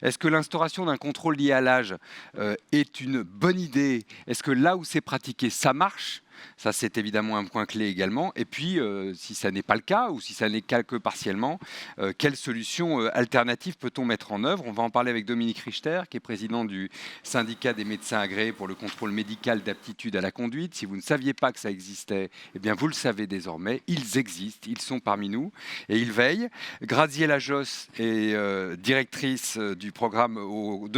Est-ce que l'instauration d'un contrôle lié à l'âge est une bonne idée? Est-ce que là où c'est pratiqué, ça marche? Ça, c'est évidemment un point clé également. Et puis, si ça n'est pas le cas ou si ça n'est que partiellement, quelles solutions alternatives peut-on mettre en œuvre? On va en parler avec Dominique Richter, qui est président du syndicat des médecins agréés pour le contrôle médical d'aptitude à la conduite. Si vous ne saviez pas que ça existait, eh bien, vous le savez désormais. Ils existent, ils sont parmi nous et ils veillent. Graziella Josse est directrice du programme, au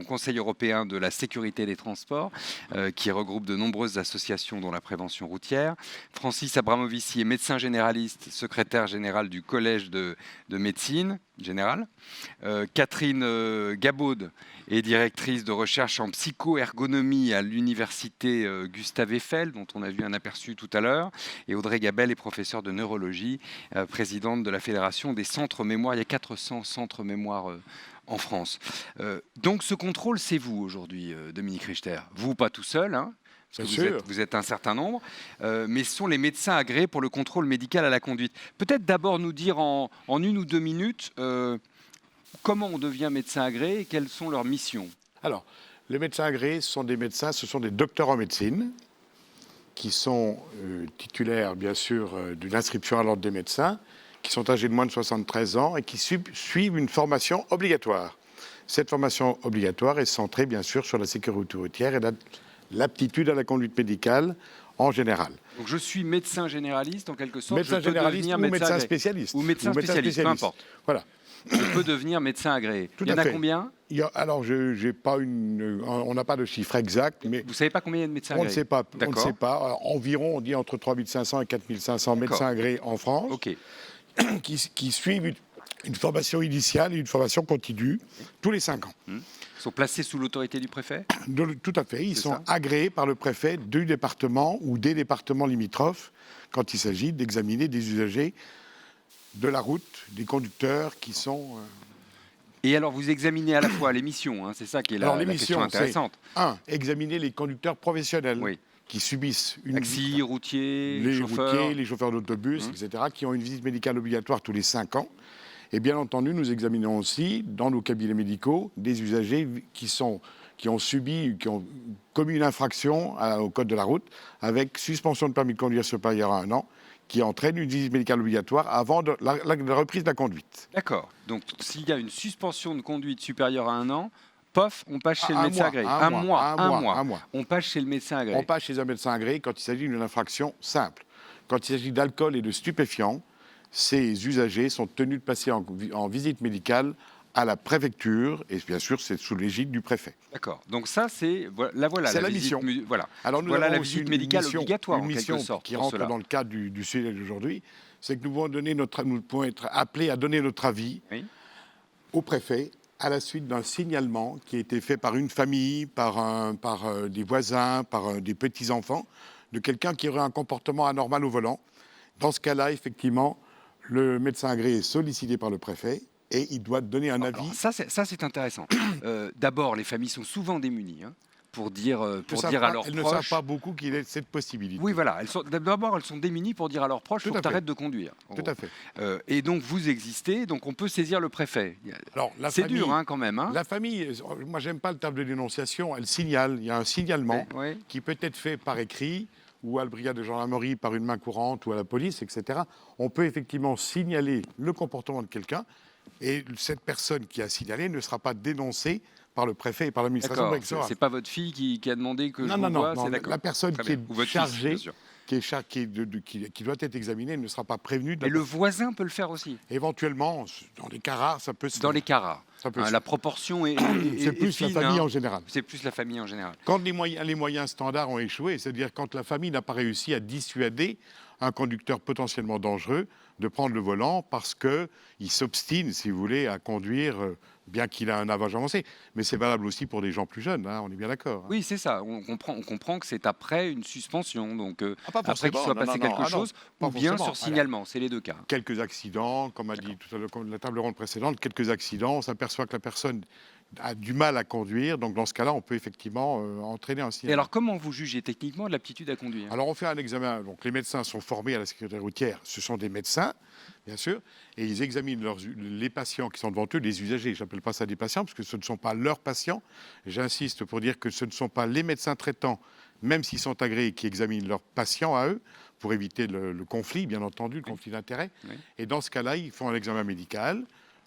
Conseil européen de la sécurité des transports, qui regroupe de nombreuses associations dont la prévention routière. Francis Abramovici est médecin généraliste, secrétaire général du Collège de médecine générale. Catherine Gabaud est directrice de recherche en psychoergonomie à l'université Gustave Eiffel, dont on a vu un aperçu tout à l'heure. Et Audrey Gabel est professeure de neurologie, présidente de la Fédération des centres mémoire. Il y a 400 centres mémoire en France. Donc ce contrôle, c'est vous aujourd'hui, Dominique Richter. Vous, pas tout seul, hein, parce que vous êtes un certain nombre, mais ce sont les médecins agréés pour le contrôle médical à la conduite. Peut-être d'abord nous dire en 1 ou 2 minutes comment on devient médecin agréé et quelles sont leurs missions. Alors, les médecins agréés sont des médecins, ce sont des docteurs en médecine qui sont titulaires, bien sûr, d'une inscription à l'ordre des médecins, qui sont âgés de moins de 73 ans et qui suivent une formation obligatoire. Cette formation obligatoire est centrée, bien sûr, sur la sécurité routière et l'aptitude à la conduite médicale en général. Donc je suis médecin généraliste en quelque sorte. Médecin généraliste ou médecin spécialiste. Ou médecin spécialiste, peu importe. Voilà. Je peux devenir médecin agréé. Tout il y en à a fait. combien? Alors, on n'a pas de chiffre exact. Mais vous ne savez pas combien il y a de médecins agréés? On ne sait pas. On ne sait pas. Environ, on dit entre 3500 et 4500 médecins agréés en France, qui suivent une formation initiale et une formation continue tous les 5 ans. Ils sont placés sous l'autorité du préfet? Tout à fait. Ils sont agréés par le préfet du département ou des départements limitrophes quand il s'agit d'examiner des usagers de la route, des conducteurs qui sont... Et alors, vous examinez à la fois les missions, hein, c'est ça qui est la question intéressante. Examiner les conducteurs professionnels qui subissent une taxis, routiers, les chauffeurs d'autobus, etc., qui ont une visite médicale obligatoire tous les 5 ans. Et bien entendu, nous examinons aussi, dans nos cabinets médicaux, des usagers qui ont commis une infraction au code de la route avec suspension de permis de conduire supérieure à 1 an, qui entraîne une visite médicale obligatoire avant la reprise de la conduite. D'accord. Donc, s'il y a une suspension de conduite supérieure à 1 an, pof, on passe chez le médecin agréé. Un mois. On passe chez le médecin agréé. On passe chez un médecin agréé quand il s'agit d'une infraction simple. Quand il s'agit d'alcool et de stupéfiants, ces usagers sont tenus de passer en visite médicale à la préfecture, et bien sûr, c'est sous l'égide du préfet. D'accord. Donc ça, c'est la mission. Alors nous avons la visite médicale obligatoire, en quelque sorte, qui rentre dans le cadre du sujet d'aujourd'hui, c'est que nous pouvons être appelés à donner notre avis au préfet à la suite d'un signalement qui a été fait par une famille, par des voisins, par des petits-enfants, de quelqu'un qui aurait un comportement anormal au volant. Dans ce cas-là, effectivement, le médecin agréé est sollicité par le préfet et il doit donner un avis. Alors, ça, c'est intéressant. D'abord, les familles sont souvent démunies pour dire à leurs proches... Elles ne savent pas beaucoup qu'il y ait cette possibilité. Oui, voilà. D'abord, elles sont démunies pour dire à leurs proches, il faut que tu arrêtes de conduire. Tout à fait. Et donc, vous existez, donc on peut saisir le préfet. Alors, c'est dur, quand même. La famille, moi, j'aime pas le terme de dénonciation, elle signale. Il y a un signalement qui peut être fait par écrit, ou à la brigade de gendarmerie par une main courante, ou à la police, etc. On peut effectivement signaler le comportement de quelqu'un, et cette personne qui a signalé ne sera pas dénoncée par le préfet et par l'administration préfectorale. C'est pas votre fille qui a demandé que non, la personne qui est chargée, qui doit être examinée, ne sera pas prévenue. Et le voisin peut le faire aussi. Éventuellement, dans des cas rares, ça peut se faire. Dans les cas rares. La proportion est c'est plus fine, la famille en général. C'est plus la famille en général. Quand les moyens standards ont échoué, c'est-à-dire quand la famille n'a pas réussi à dissuader un conducteur potentiellement dangereux de prendre le volant parce qu'il s'obstine, si vous voulez, à conduire, bien qu'il a un âge avancé. Mais c'est valable aussi pour des gens plus jeunes, on est bien d'accord. Oui, c'est ça. On comprend que c'est après une suspension, donc après qu'il soit passé quelque chose, ou bien sur signalement. C'est les deux cas. Quelques accidents, comme a dit tout à l'heure la table ronde précédente, quelques accidents, on s'aperçoit que la personne a du mal à conduire. Donc, dans ce cas-là, on peut effectivement entraîner un Et signalement. alors, comment vous jugez techniquement de l'aptitude à conduire? Alors, on fait un examen. Donc, les médecins sont formés à la sécurité routière. Ce sont des médecins, bien sûr, et ils examinent les patients qui sont devant eux, les usagers. Je n'appelle pas ça des patients, parce que ce ne sont pas leurs patients. J'insiste pour dire que ce ne sont pas les médecins traitants, même s'ils sont agréés, qui examinent leurs patients à eux, pour éviter le conflit, bien entendu, le conflit d'intérêts. Oui. Et dans ce cas-là, ils font un examen médical,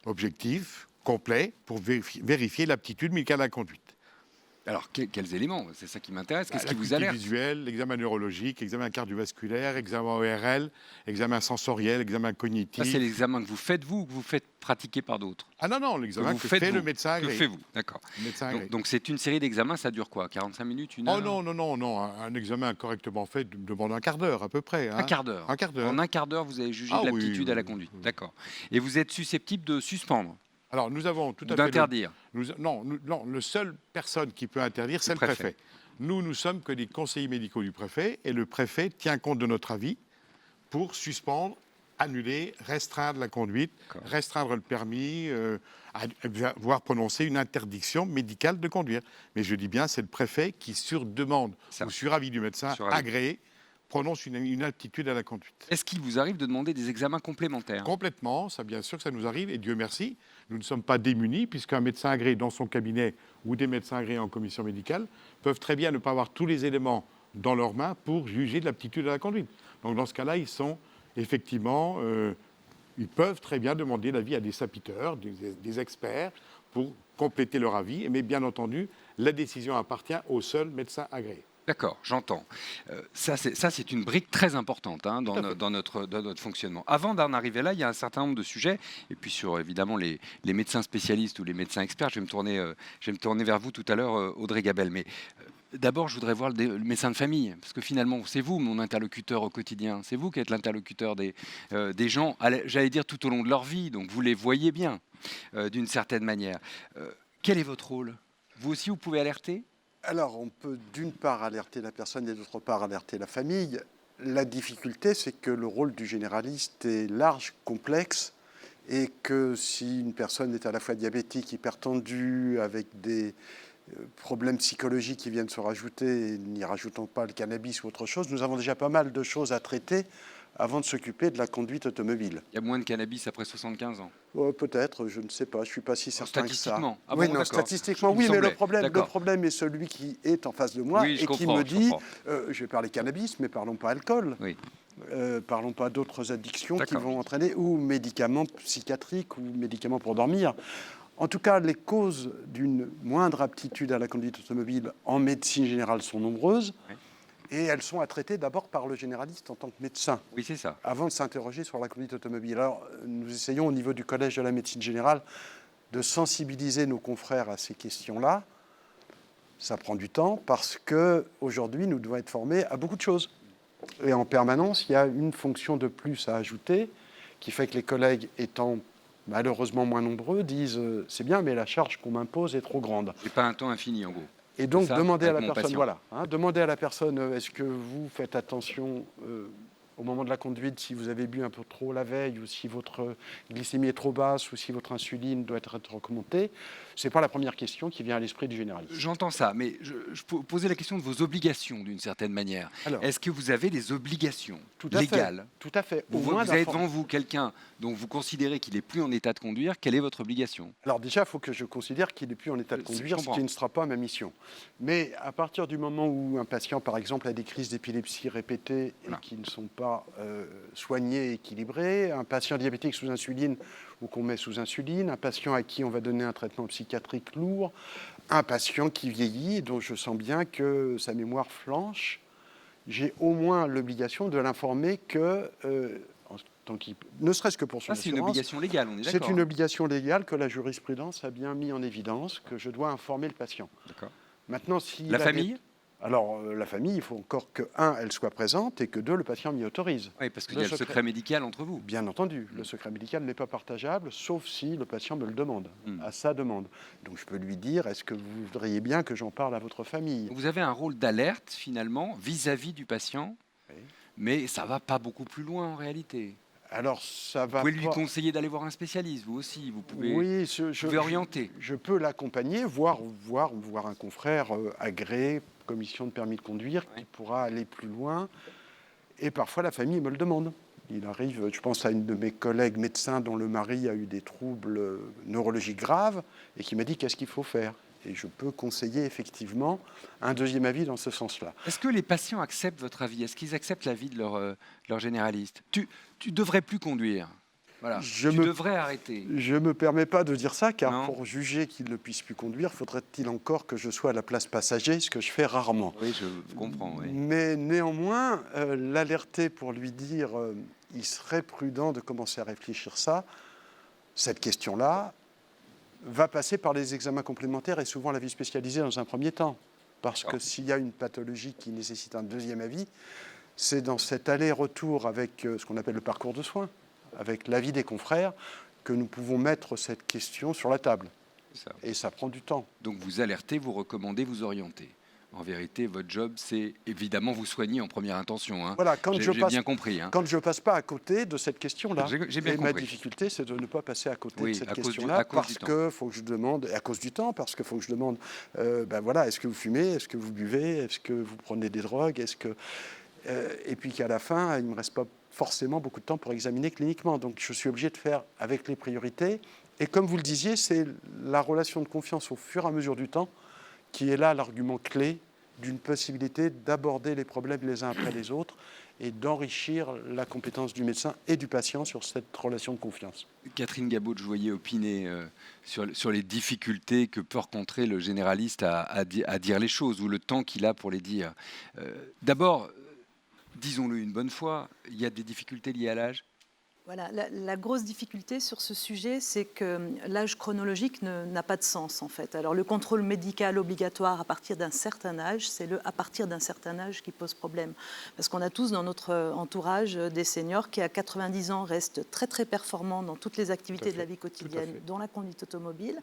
objectif, complet, pour vérifier l'aptitude médicale à la conduite. Alors, quels éléments? C'est ça qui m'intéresse. Qu'est-ce qui vous L'acuité alerte? visuelle, l'examen neurologique, examen cardiovasculaire, examen ORL, examen sensoriel, examen Ça, cognitif. c'est l'examen que vous faites vous ou que vous faites pratiquer par d'autres? Ah non, Que l'examen vous que faites fait vous. le médecin Que agréé. fait vous? D'accord. Le médecin agréé. Donc c'est une série d'examens, ça dure quoi? 45 minutes, une Oh heure? non. Un examen correctement fait demande un quart d'heure à peu près. Un quart d'heure. Un quart d'heure. En un quart d'heure, vous avez jugé Ah de oui, l'aptitude à la oui, conduite. oui. D'accord. Et vous êtes susceptible de suspendre Alors, nous avons tout ou à fait... d'interdire? Non, le seule personne qui peut interdire, c'est le préfet. Nous sommes que des conseillers médicaux du préfet, et le préfet tient compte de notre avis pour suspendre, annuler, restreindre la conduite, restreindre le permis, voire prononcer une interdiction médicale de conduire. Mais je dis bien, c'est le préfet qui, sur demande ou sur avis du médecin agréé, prononce une aptitude à la conduite. Est-ce qu'il vous arrive de demander des examens complémentaires? Complètement, ça bien sûr que ça nous arrive, et Dieu merci, nous ne sommes pas démunis, puisqu'un médecin agréé dans son cabinet ou des médecins agréés en commission médicale peuvent très bien ne pas avoir tous les éléments dans leurs mains pour juger de l'aptitude à la conduite. Donc dans ce cas-là, ils sont effectivement, ils peuvent très bien demander l'avis à des sapiteurs, des experts, pour compléter leur avis, mais bien entendu, la décision appartient au seul médecin agréé. D'accord, j'entends. Ça, c'est une brique très importante dans notre fonctionnement. Avant d'en arriver là, il y a un certain nombre de sujets. Et puis sur, évidemment, les médecins spécialistes ou les médecins experts, je vais me tourner vers vous tout à l'heure, Audrey Gabel. Mais d'abord, je voudrais voir le médecin de famille. Parce que finalement, c'est vous, mon interlocuteur au quotidien. C'est vous qui êtes l'interlocuteur des gens, j'allais dire, tout au long de leur vie. Donc, vous les voyez bien, d'une certaine manière. Quel est votre rôle? Vous aussi, vous pouvez alerter? Alors, on peut d'une part alerter la personne et d'autre part alerter la famille. La difficulté, c'est que le rôle du généraliste est large, complexe, et que si une personne est à la fois diabétique, hypertendue, avec des problèmes psychologiques qui viennent se rajouter, n'y rajoutons pas le cannabis ou autre chose, nous avons déjà pas mal de choses à traiter avant de s'occuper de la conduite automobile. Il y a moins de cannabis après 75 ans? Peut-être, je ne sais pas, je ne suis pas si certain que ça. Statistiquement? Ah oui, bon, non, statistiquement, oui, mais le problème est celui qui est en face de moi et qui me dit, je vais parler cannabis, mais parlons pas alcool, parlons pas d'autres addictions qui vont entraîner, ou médicaments psychiatriques, ou médicaments pour dormir. En tout cas, les causes d'une moindre aptitude à la conduite automobile en médecine générale sont nombreuses. Oui. Et elles sont à traiter d'abord par le généraliste en tant que médecin. Oui, c'est ça. Avant de s'interroger sur la conduite automobile. Alors, nous essayons au niveau du Collège de la médecine générale de sensibiliser nos confrères à ces questions-là. Ça prend du temps parce qu'aujourd'hui, nous devons être formés à beaucoup de choses. Et en permanence, il y a une fonction de plus à ajouter qui fait que les collègues étant malheureusement moins nombreux disent c'est bien, mais la charge qu'on m'impose est trop grande. C'est pas un temps infini, en gros. Et donc, demander à la personne, demander à la personne, est-ce que vous faites attention au moment de la conduite, si vous avez bu un peu trop la veille, ou si votre glycémie est trop basse, ou si votre insuline doit être remontée, ce n'est pas la première question qui vient à l'esprit du généraliste. J'entends ça, mais je posais la question de vos obligations, d'une certaine manière. Est-ce que vous avez des obligations légales? Tout à fait. Vous avez devant vous quelqu'un dont vous considérez qu'il n'est plus en état de conduire. Quelle est votre obligation? Alors déjà, il faut que je considère qu'il n'est plus en état de conduire, ce qui ne sera pas ma mission. Mais à partir du moment où un patient, par exemple, a des crises d'épilepsie répétées et qui ne sont pas soignées et équilibrées, un patient diabétique sous insuline ou qu'on met sous insuline, un patient à qui on va donner un traitement psychiatrique lourd, un patient qui vieillit et dont je sens bien que sa mémoire flanche, j'ai au moins l'obligation de l'informer que, ne serait-ce que pour son assurance, c'est une obligation légale, on est d'accord. C'est une obligation légale que la jurisprudence a bien mis en évidence, que je dois informer le patient. D'accord. Maintenant, si la famille? Alors, la famille, il faut encore que, elle soit présente et que, le patient m'y autorise. Oui, parce qu'il y a le secret médical entre vous. Bien entendu. Le secret médical n'est pas partageable, sauf si le patient me le demande, à sa demande. Donc, je peux lui dire, est-ce que vous voudriez bien que j'en parle à votre famille? Vous avez un rôle d'alerte, finalement, vis-à-vis du patient, mais ça ne va pas beaucoup plus loin, en réalité. Alors, ça va. Vous pouvez lui conseiller d'aller voir un spécialiste, vous aussi. Vous pouvez, vous pouvez orienter. Je peux l'accompagner, voir un confrère agréé, commission de permis de conduire, qui pourra aller plus loin. Et parfois, la famille me le demande. Il arrive, je pense à une de mes collègues médecins dont le mari a eu des troubles neurologiques graves et qui m'a dit qu'est-ce qu'il faut faire. Et je peux conseiller effectivement un deuxième avis dans ce sens-là. Est-ce que les patients acceptent votre avis? Est-ce qu'ils acceptent l'avis de leur généraliste? Tu devrais plus conduire. Voilà. Tu devrais arrêter. Je ne me permets pas de dire ça, car pour juger qu'il ne puisse plus conduire, faudrait-il encore que je sois à la place passager, ce que je fais rarement. Oui, je comprends. Oui. Mais néanmoins, l'alerter pour lui dire il serait prudent de commencer à réfléchir ça, cette question-là va passer par les examens complémentaires et souvent l'avis spécialisé dans un premier temps. Parce que s'il y a une pathologie qui nécessite un deuxième avis, c'est dans cet aller-retour avec ce qu'on appelle le parcours de soins, avec l'avis des confrères, que nous pouvons mettre cette question sur la table. Et ça prend du temps. Donc vous alertez, vous recommandez, vous orientez. En vérité, votre job, c'est évidemment vous soigner en première intention. Hein. Voilà, j'ai bien compris. Hein. Quand je ne passe pas à côté de cette question-là. J'ai bien compris. Ma difficulté, c'est de ne pas passer à côté de cette question-là parce qu'il faut que je demande, et à cause du temps, parce qu'il faut que je demande, est-ce que vous fumez, est-ce que vous buvez, est-ce que vous prenez des drogues, et puis qu'à la fin, il ne me reste pas forcément beaucoup de temps pour examiner cliniquement. Donc je suis obligé de faire avec les priorités. Et comme vous le disiez, c'est la relation de confiance au fur et à mesure du temps qui est là l'argument clé d'une possibilité d'aborder les problèmes les uns après les autres et d'enrichir la compétence du médecin et du patient sur cette relation de confiance. Catherine Gabaud, je voyais opiner sur les difficultés que peut rencontrer le généraliste à dire les choses ou le temps qu'il a pour les dire. D'abord, disons-le une bonne fois, il y a des difficultés liées à l'âge. Voilà, la grosse difficulté sur ce sujet, c'est que l'âge chronologique n'a pas de sens en fait. Alors le contrôle médical obligatoire à partir d'un certain âge, c'est à partir d'un certain âge qui pose problème. Parce qu'on a tous dans notre entourage des seniors qui à 90 ans restent très très performants dans toutes les activités de la vie quotidienne, dont la conduite automobile,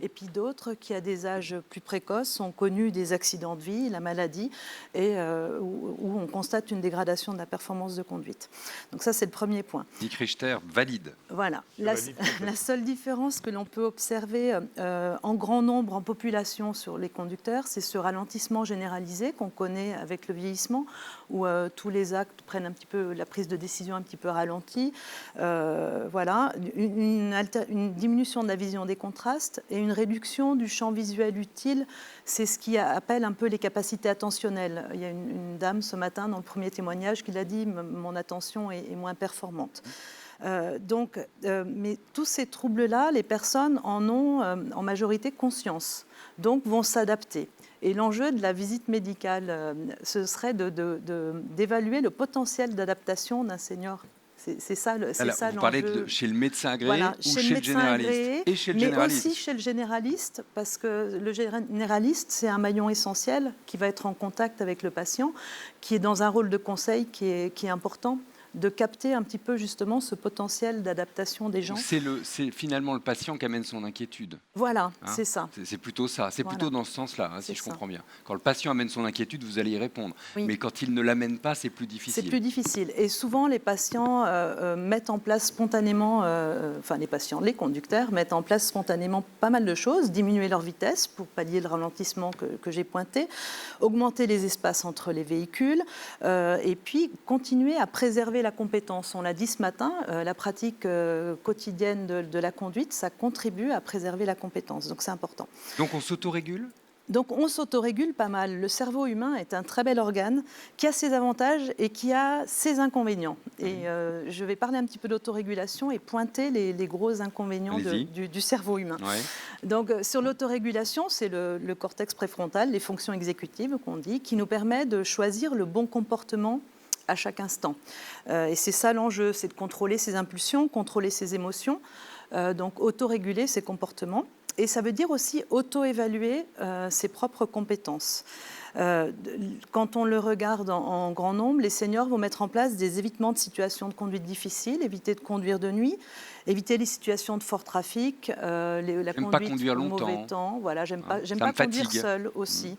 et puis d'autres qui à des âges plus précoces ont connu des accidents de vie, la maladie, et où on constate une dégradation de la performance de conduite. Donc ça c'est le premier point. Richter valide. Voilà. La seule différence que l'on peut observer en grand nombre en population sur les conducteurs, c'est ce ralentissement généralisé qu'on connaît avec le vieillissement, où tous les actes prennent un petit peu, la prise de décision un petit peu ralentie. Voilà. Une diminution de la vision des contrastes et une réduction du champ visuel utile. C'est ce qui appelle un peu les capacités attentionnelles. Il y a une dame ce matin dans le premier témoignage qui l'a dit, mon attention est moins performante. Mais tous ces troubles-là, les personnes en ont en majorité conscience, donc vont s'adapter. Et l'enjeu de la visite médicale, ce serait d'évaluer le potentiel d'adaptation d'un senior. C'est ça l'enjeu. Vous parlez chez le médecin agréé ou chez le généraliste agréé, et chez le mais généraliste. aussi chez le généraliste, parce que le généraliste, c'est un maillon essentiel qui va être en contact avec le patient, qui est dans un rôle de conseil qui est important, de capter un petit peu justement ce potentiel d'adaptation des gens. C'est finalement le patient qui amène son inquiétude. Voilà, c'est ça. C'est plutôt ça, c'est plutôt dans ce sens-là, si je comprends bien. Quand le patient amène son inquiétude, vous allez y répondre. Oui. Mais quand il ne l'amène pas, c'est plus difficile. C'est plus difficile. Et souvent, les patients mettent en place spontanément, les conducteurs mettent en place spontanément pas mal de choses, diminuer leur vitesse pour pallier le ralentissement que j'ai pointé, augmenter les espaces entre les véhicules, et puis continuer à préserver la compétence. On l'a dit ce matin, la pratique quotidienne de la conduite, ça contribue à préserver la compétence. Donc c'est important. Donc on s'autorégule ? Donc on s'autorégule pas mal. Le cerveau humain est un très bel organe qui a ses avantages et qui a ses inconvénients. Et je vais parler un petit peu d'autorégulation et pointer les gros inconvénients du cerveau humain. Ouais. Donc sur l'autorégulation, c'est le cortex préfrontal, les fonctions exécutives qu'on dit, qui nous permet de choisir le bon comportement à chaque instant. Et c'est ça l'enjeu, c'est de contrôler ses impulsions, contrôler ses émotions, donc autoréguler ses comportements. Et ça veut dire aussi auto-évaluer ses propres compétences. Quand on le regarde en grand nombre, les seniors vont mettre en place des évitements de situations de conduite difficiles, éviter de conduire de nuit, éviter les situations de fort trafic, la conduite au mauvais temps. Voilà, j'aime pas conduire seul aussi,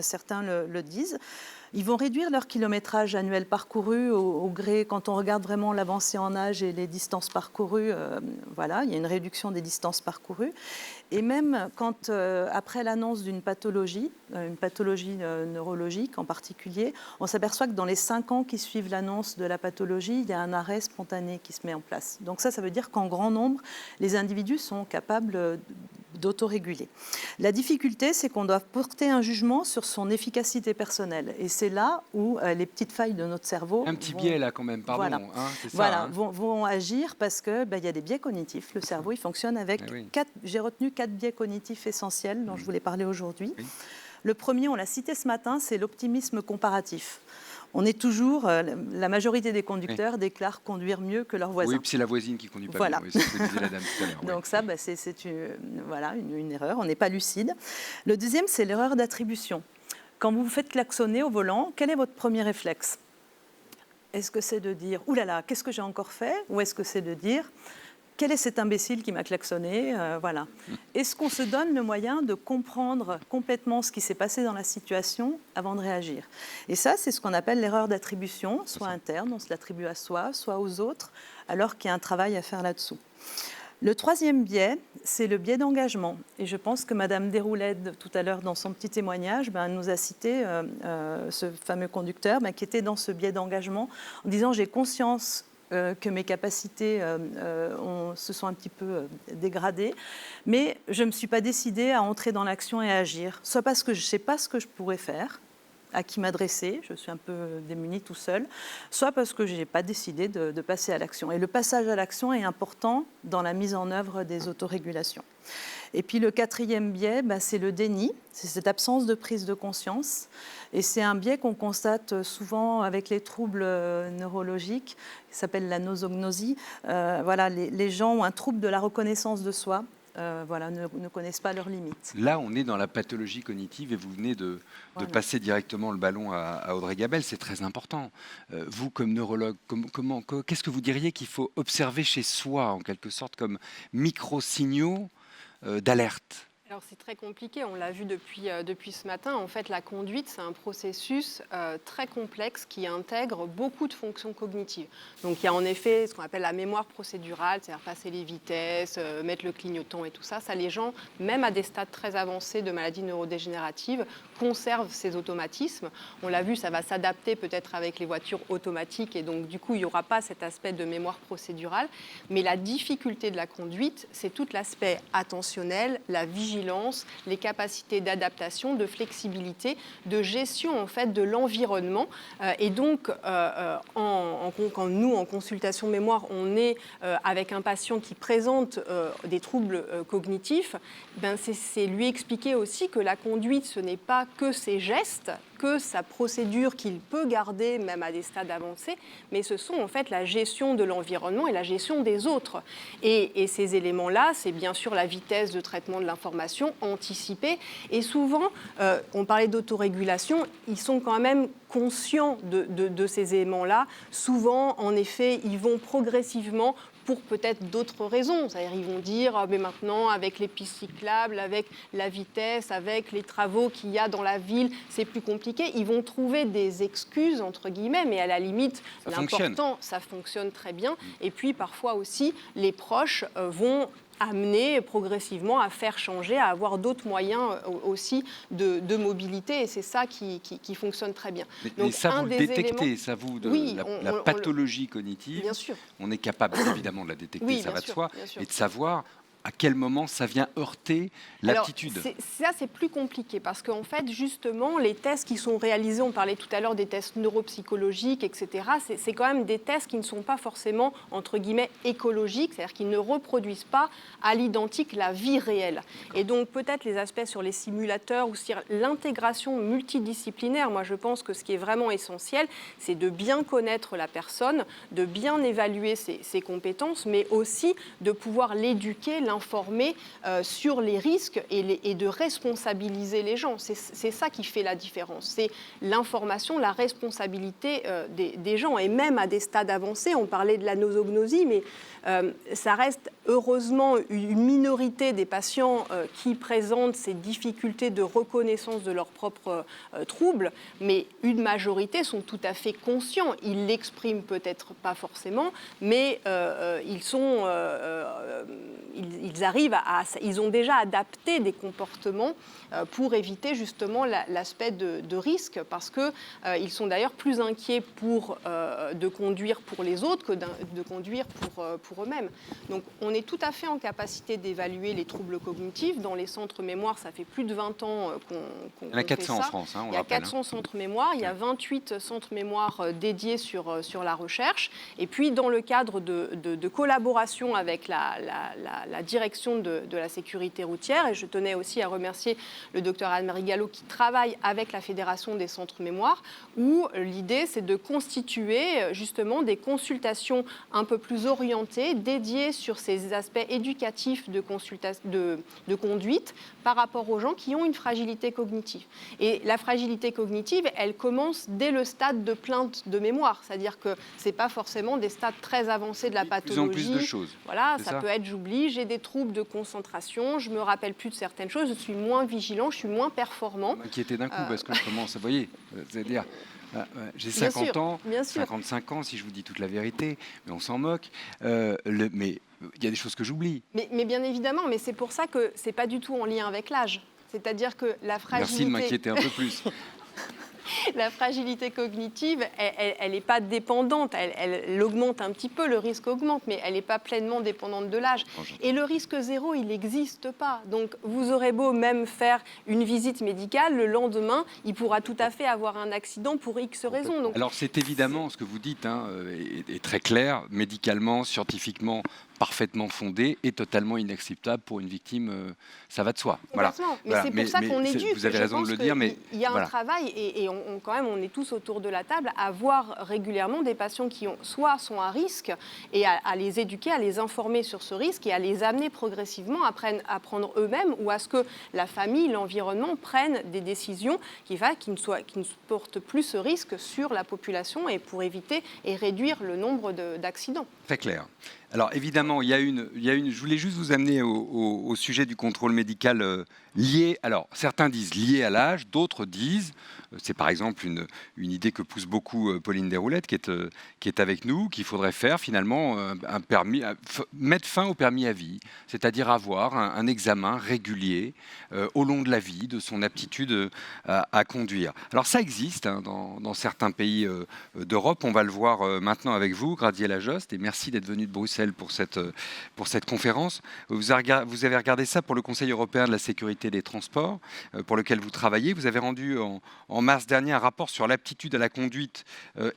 certains le disent. Ils vont réduire leur kilométrage annuel parcouru au gré, quand on regarde vraiment l'avancée en âge et les distances parcourues, voilà, il y a une réduction des distances parcourues. Et même quand, après l'annonce d'une pathologie, neurologique en particulier, on s'aperçoit que dans les 5 ans qui suivent l'annonce de la pathologie, il y a un arrêt spontané qui se met en place. Donc ça veut dire qu'en grand nombre, les individus sont capables d'autoréguler. La difficulté, c'est qu'on doit porter un jugement sur son efficacité personnelle. Et c'est là où les petites failles de notre cerveau... Un petit biais là quand même, pardon. Voilà, C'est ça, voilà vont agir parce qu'il y a des biais cognitifs. Le cerveau, il fonctionne avec j'ai retenu 4 biais cognitifs essentiels dont je voulais parler aujourd'hui. Oui. Le premier, on l'a cité ce matin, c'est l'optimisme comparatif. On est toujours, la majorité des conducteurs déclarent conduire mieux que leurs voisins. Oui, puis c'est la voisine qui conduit pas bien, c'est ce que disait la dame tout à l'heure. Donc ça, c'est une erreur, on n'est pas lucide. Le deuxième, c'est l'erreur d'attribution. Quand vous vous faites klaxonner au volant, quel est votre premier réflexe? Est-ce que c'est de dire « Ouh là là, qu'est-ce que j'ai encore fait ?» ou est-ce que c'est de dire « Quel est cet imbécile qui m'a klaxonné ?» Voilà. Est-ce qu'on se donne le moyen de comprendre complètement ce qui s'est passé dans la situation avant de réagir? Et ça, c'est ce qu'on appelle l'erreur d'attribution, soit interne, on se l'attribue à soi, soit aux autres, alors qu'il y a un travail à faire là-dessous. Le troisième biais, c'est le biais d'engagement. Et je pense que Madame Déroulède, tout à l'heure, dans son petit témoignage, nous a cité ce fameux conducteur qui était dans ce biais d'engagement, en disant « j'ai conscience que mes capacités se sont un petit peu dégradées, mais je ne me suis pas décidée à entrer dans l'action et à agir, soit parce que je ne sais pas ce que je pourrais faire, à qui m'adresser, je suis un peu démunie tout seul, soit parce que je n'ai pas décidé de passer à l'action. Et le passage à l'action est important dans la mise en œuvre des autorégulations. Et puis le quatrième biais, c'est le déni, c'est cette absence de prise de conscience. Et c'est un biais qu'on constate souvent avec les troubles neurologiques, qui s'appelle la nosognosie. Voilà, les gens ont un trouble de la reconnaissance de soi. Ne connaissent pas leurs limites. Là, on est dans la pathologie cognitive et vous venez de passer directement le ballon à Audrey Gabelle, c'est très important. Vous, comme neurologue, qu'est-ce que vous diriez qu'il faut observer chez soi, en quelque sorte, comme micro-signaux d'alerte? Alors c'est très compliqué, on l'a vu depuis ce matin. En fait, la conduite, c'est un processus très complexe qui intègre beaucoup de fonctions cognitives. Donc il y a en effet ce qu'on appelle la mémoire procédurale, c'est-à-dire passer les vitesses, mettre le clignotant et tout ça. Ça, les gens, même à des stades très avancés de maladies neurodégénératives, conservent ces automatismes. On l'a vu, ça va s'adapter peut-être avec les voitures automatiques et donc du coup, il n'y aura pas cet aspect de mémoire procédurale. Mais la difficulté de la conduite, c'est tout l'aspect attentionnel, la vigilance, les capacités d'adaptation, de flexibilité, de gestion en fait de l'environnement. Et donc, quand nous, en consultation mémoire, on est avec un patient qui présente des troubles cognitifs, c'est lui expliquer aussi que la conduite, ce n'est pas que ses gestes, que sa procédure qu'il peut garder même à des stades avancés, mais ce sont en fait la gestion de l'environnement et la gestion des autres. Et ces éléments-là, c'est bien sûr la vitesse de traitement de l'information anticipée. Et souvent, on parlait d'autorégulation, ils sont quand même conscients de ces éléments-là. Souvent, en effet, ils vont progressivement pour peut-être d'autres raisons. C'est-à-dire ils vont dire mais maintenant avec les pistes cyclables, avec la vitesse, avec les travaux qu'il y a dans la ville, c'est plus compliqué. Ils vont trouver des excuses entre guillemets, mais à la limite, l'important, ça fonctionne très bien. Et puis parfois aussi, les proches vont amener progressivement à faire changer, à avoir d'autres moyens aussi de mobilité, et c'est ça qui fonctionne très bien. Donc, ça, vous le détectez, ça vous, la pathologie cognitive, bien sûr. On est capable évidemment de la détecter, ça va de soi, et de savoir à quel moment ça vient heurter l'aptitude. Ça, c'est plus compliqué parce qu'en fait, justement, les tests qui sont réalisés, on parlait tout à l'heure des tests neuropsychologiques, etc., c'est quand même des tests qui ne sont pas forcément, entre guillemets, écologiques, c'est-à-dire qu'ils ne reproduisent pas à l'identique la vie réelle. Et donc, peut-être les aspects sur les simulateurs ou sur l'intégration multidisciplinaire, moi, je pense que ce qui est vraiment essentiel, c'est de bien connaître la personne, de bien évaluer ses compétences, mais aussi de pouvoir l'éduquer, informer sur les risques et de responsabiliser les gens. C'est ça qui fait la différence. C'est l'information, la responsabilité des gens. Et même à des stades avancés, on parlait de la nosognosie, mais ça reste heureusement une minorité des patients qui présentent ces difficultés de reconnaissance de leurs propres troubles, mais une majorité sont tout à fait conscients. Ils l'expriment peut-être pas forcément, mais ils ont déjà adapté des comportements pour éviter justement l'aspect de risque, parce qu'ils sont d'ailleurs plus inquiets de conduire pour les autres que de conduire pour eux-mêmes. Donc on est tout à fait en capacité d'évaluer les troubles cognitifs. Dans les centres mémoire, ça fait plus de 20 ans qu'on fait ça. Il y en a 400 en France, on il y a 400 centres mémoire, il y a 28 centres mémoire dédiés sur la recherche. Et puis dans le cadre de collaboration avec la direction de la sécurité routière, et je tenais aussi à remercier le docteur Anne-Marie Gallo qui travaille avec la Fédération des centres mémoire, où l'idée c'est de constituer justement des consultations un peu plus orientées, dédiées sur ces aspects éducatifs de conduite par rapport aux gens qui ont une fragilité cognitive. Et la fragilité cognitive, elle commence dès le stade de plainte de mémoire, c'est-à-dire que ce n'est pas forcément des stades très avancés de la pathologie. De plus en plus de choses. Voilà, ça peut être j'oublie, j'ai des troubles de concentration, je ne me rappelle plus de certaines choses, je suis moins vigilant, je suis moins performant. Vous m'inquiétez d'un coup parce que je commence à, vous voyez, c'est-à-dire... J'ai 50 ans, 55 ans, si je vous dis toute la vérité, mais on s'en moque. Mais il y a des choses que j'oublie. Mais bien évidemment, mais c'est pour ça que ce n'est pas du tout en lien avec l'âge. C'est-à-dire que la fragilité... Merci de m'inquiéter un peu plus. La fragilité cognitive, elle n'est pas dépendante, elle augmente un petit peu, le risque augmente, mais elle n'est pas pleinement dépendante de l'âge. Et le risque zéro, il n'existe pas. Donc vous aurez beau même faire une visite médicale, le lendemain, il pourra tout à fait avoir un accident pour X raisons. Donc, alors c'est évidemment, ce que vous dites est très clair, médicalement, scientifiquement, parfaitement fondé et totalement inacceptable pour une victime, ça va de soi. Voilà. Mais c'est pour ça qu'on éduque. Vous avez raison de le dire, mais il y a un travail et quand même, on est tous autour de la table à voir régulièrement des patients qui soit sont à risque et à les éduquer, à les informer sur ce risque et à les amener progressivement à prendre eux-mêmes ou à ce que la famille, l'environnement prennent des décisions qui ne portent plus ce risque sur la population et pour éviter et réduire le nombre d'accidents. Très clair. Alors évidemment, je voulais juste vous amener au sujet du contrôle médical lié. Alors certains disent lié à l'âge, d'autres disent, c'est par exemple une idée que pousse beaucoup Pauline Desroulettes qui est avec nous, qu'il faudrait faire finalement un permis, mettre fin au permis à vie, c'est-à-dire avoir un examen régulier au long de la vie de son aptitude à conduire. Alors ça existe dans certains pays d'Europe, on va le voir maintenant avec vous, Graziella Jost, et merci d'être venu de Bruxelles pour cette conférence. Vous avez regardé ça pour le Conseil européen de la sécurité des transports, pour lequel vous travaillez. Vous avez rendu en mars dernier un rapport sur l'aptitude à la conduite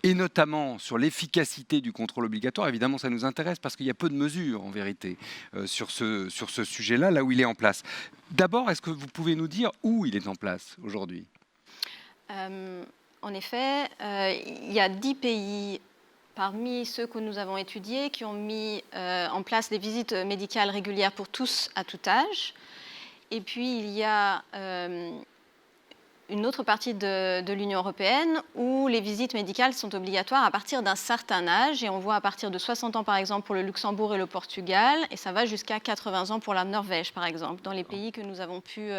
et notamment sur l'efficacité du contrôle obligatoire. Évidemment, ça nous intéresse parce qu'il y a peu de mesures en vérité sur ce sujet-là, là où il est en place. D'abord, est-ce que vous pouvez nous dire où il est en place aujourd'hui ? En effet, il y a 10 pays parmi ceux que nous avons étudiés qui ont mis en place des visites médicales régulières pour tous à tout âge. Et puis, il y a une autre partie de l'Union européenne où les visites médicales sont obligatoires à partir d'un certain âge. Et on voit à partir de 60 ans, par exemple, pour le Luxembourg et le Portugal. Et ça va jusqu'à 80 ans pour la Norvège, par exemple, dans les pays que nous avons pu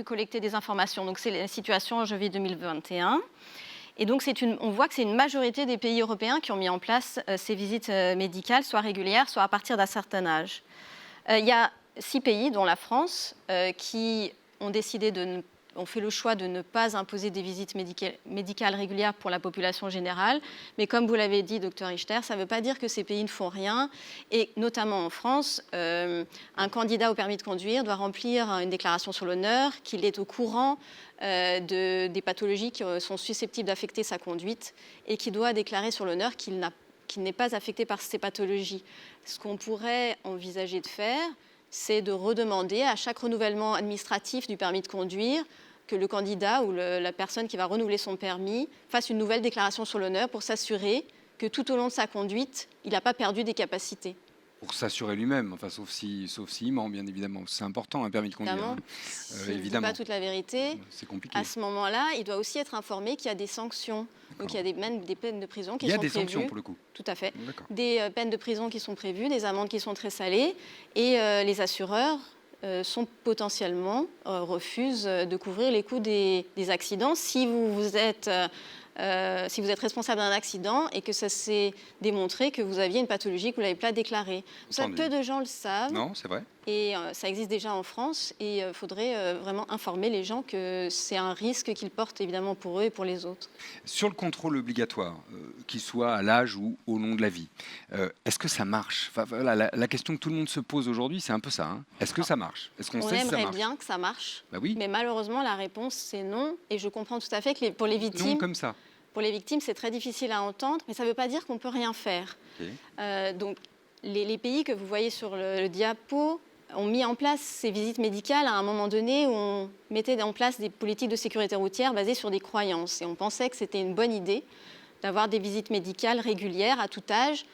collecter des informations. Donc, c'est la situation en janvier 2021. Et donc, on voit que c'est une majorité des pays européens qui ont mis en place ces visites médicales, soit régulières, soit à partir d'un certain âge. Il y a 6 pays, dont la France, qui ont fait le choix de ne pas imposer des visites médicales régulières pour la population générale. Mais comme vous l'avez dit, Dr Richter, ça ne veut pas dire que ces pays ne font rien. Et notamment en France, un candidat au permis de conduire doit remplir une déclaration sur l'honneur, qu'il est au courant des pathologies qui sont susceptibles d'affecter sa conduite et qui doit déclarer sur l'honneur qu'il n'est pas affecté par ces pathologies. Ce qu'on pourrait envisager de faire, c'est de redemander à chaque renouvellement administratif du permis de conduire que le candidat ou la personne qui va renouveler son permis fasse une nouvelle déclaration sur l'honneur pour s'assurer que tout au long de sa conduite, il n'a pas perdu des capacités. Pour s'assurer lui-même, enfin, sauf s'il ment, bien évidemment. C'est important, un permis de conduire. Évidemment, s'il ne dit pas toute la vérité, c'est compliqué. à ce moment-là, il doit aussi être informé qu'il y a des sanctions. Donc il y a même des peines de prison qui sont prévues. Il y a des sanctions pour le coup. Tout à fait. Des peines de prison qui sont prévues, des amendes qui sont très salées, et les assureurs sont potentiellement refusent de couvrir les coûts des accidents si vous êtes responsable d'un accident et que ça s'est démontré que vous aviez une pathologie que vous n'avez pas déclarée. Ça, peu de gens le savent. Non, c'est vrai. Et ça existe déjà en France et il faudrait vraiment informer les gens que c'est un risque qu'ils portent évidemment pour eux et pour les autres. Sur le contrôle obligatoire, qu'il soit à l'âge ou au long de la vie, est-ce que ça marche? Enfin, voilà, la question que tout le monde se pose aujourd'hui, c'est un peu ça. Hein. Est-ce que ça marche? Est-ce qu'on sait si ça aimerait marche? bien que ça marche, Bah oui. mais malheureusement la réponse c'est non. Et je comprends tout à fait que pour les victimes... Non comme ça. Pour les victimes, c'est très difficile à entendre, mais ça ne veut pas dire qu'on ne peut rien faire. Okay. Donc, les pays que vous voyez sur le diapo ont mis en place ces visites médicales à un moment donné où on mettait en place des politiques de sécurité routière basées sur des croyances. Et on pensait que c'était une bonne idée d'avoir des visites médicales régulières à tout âge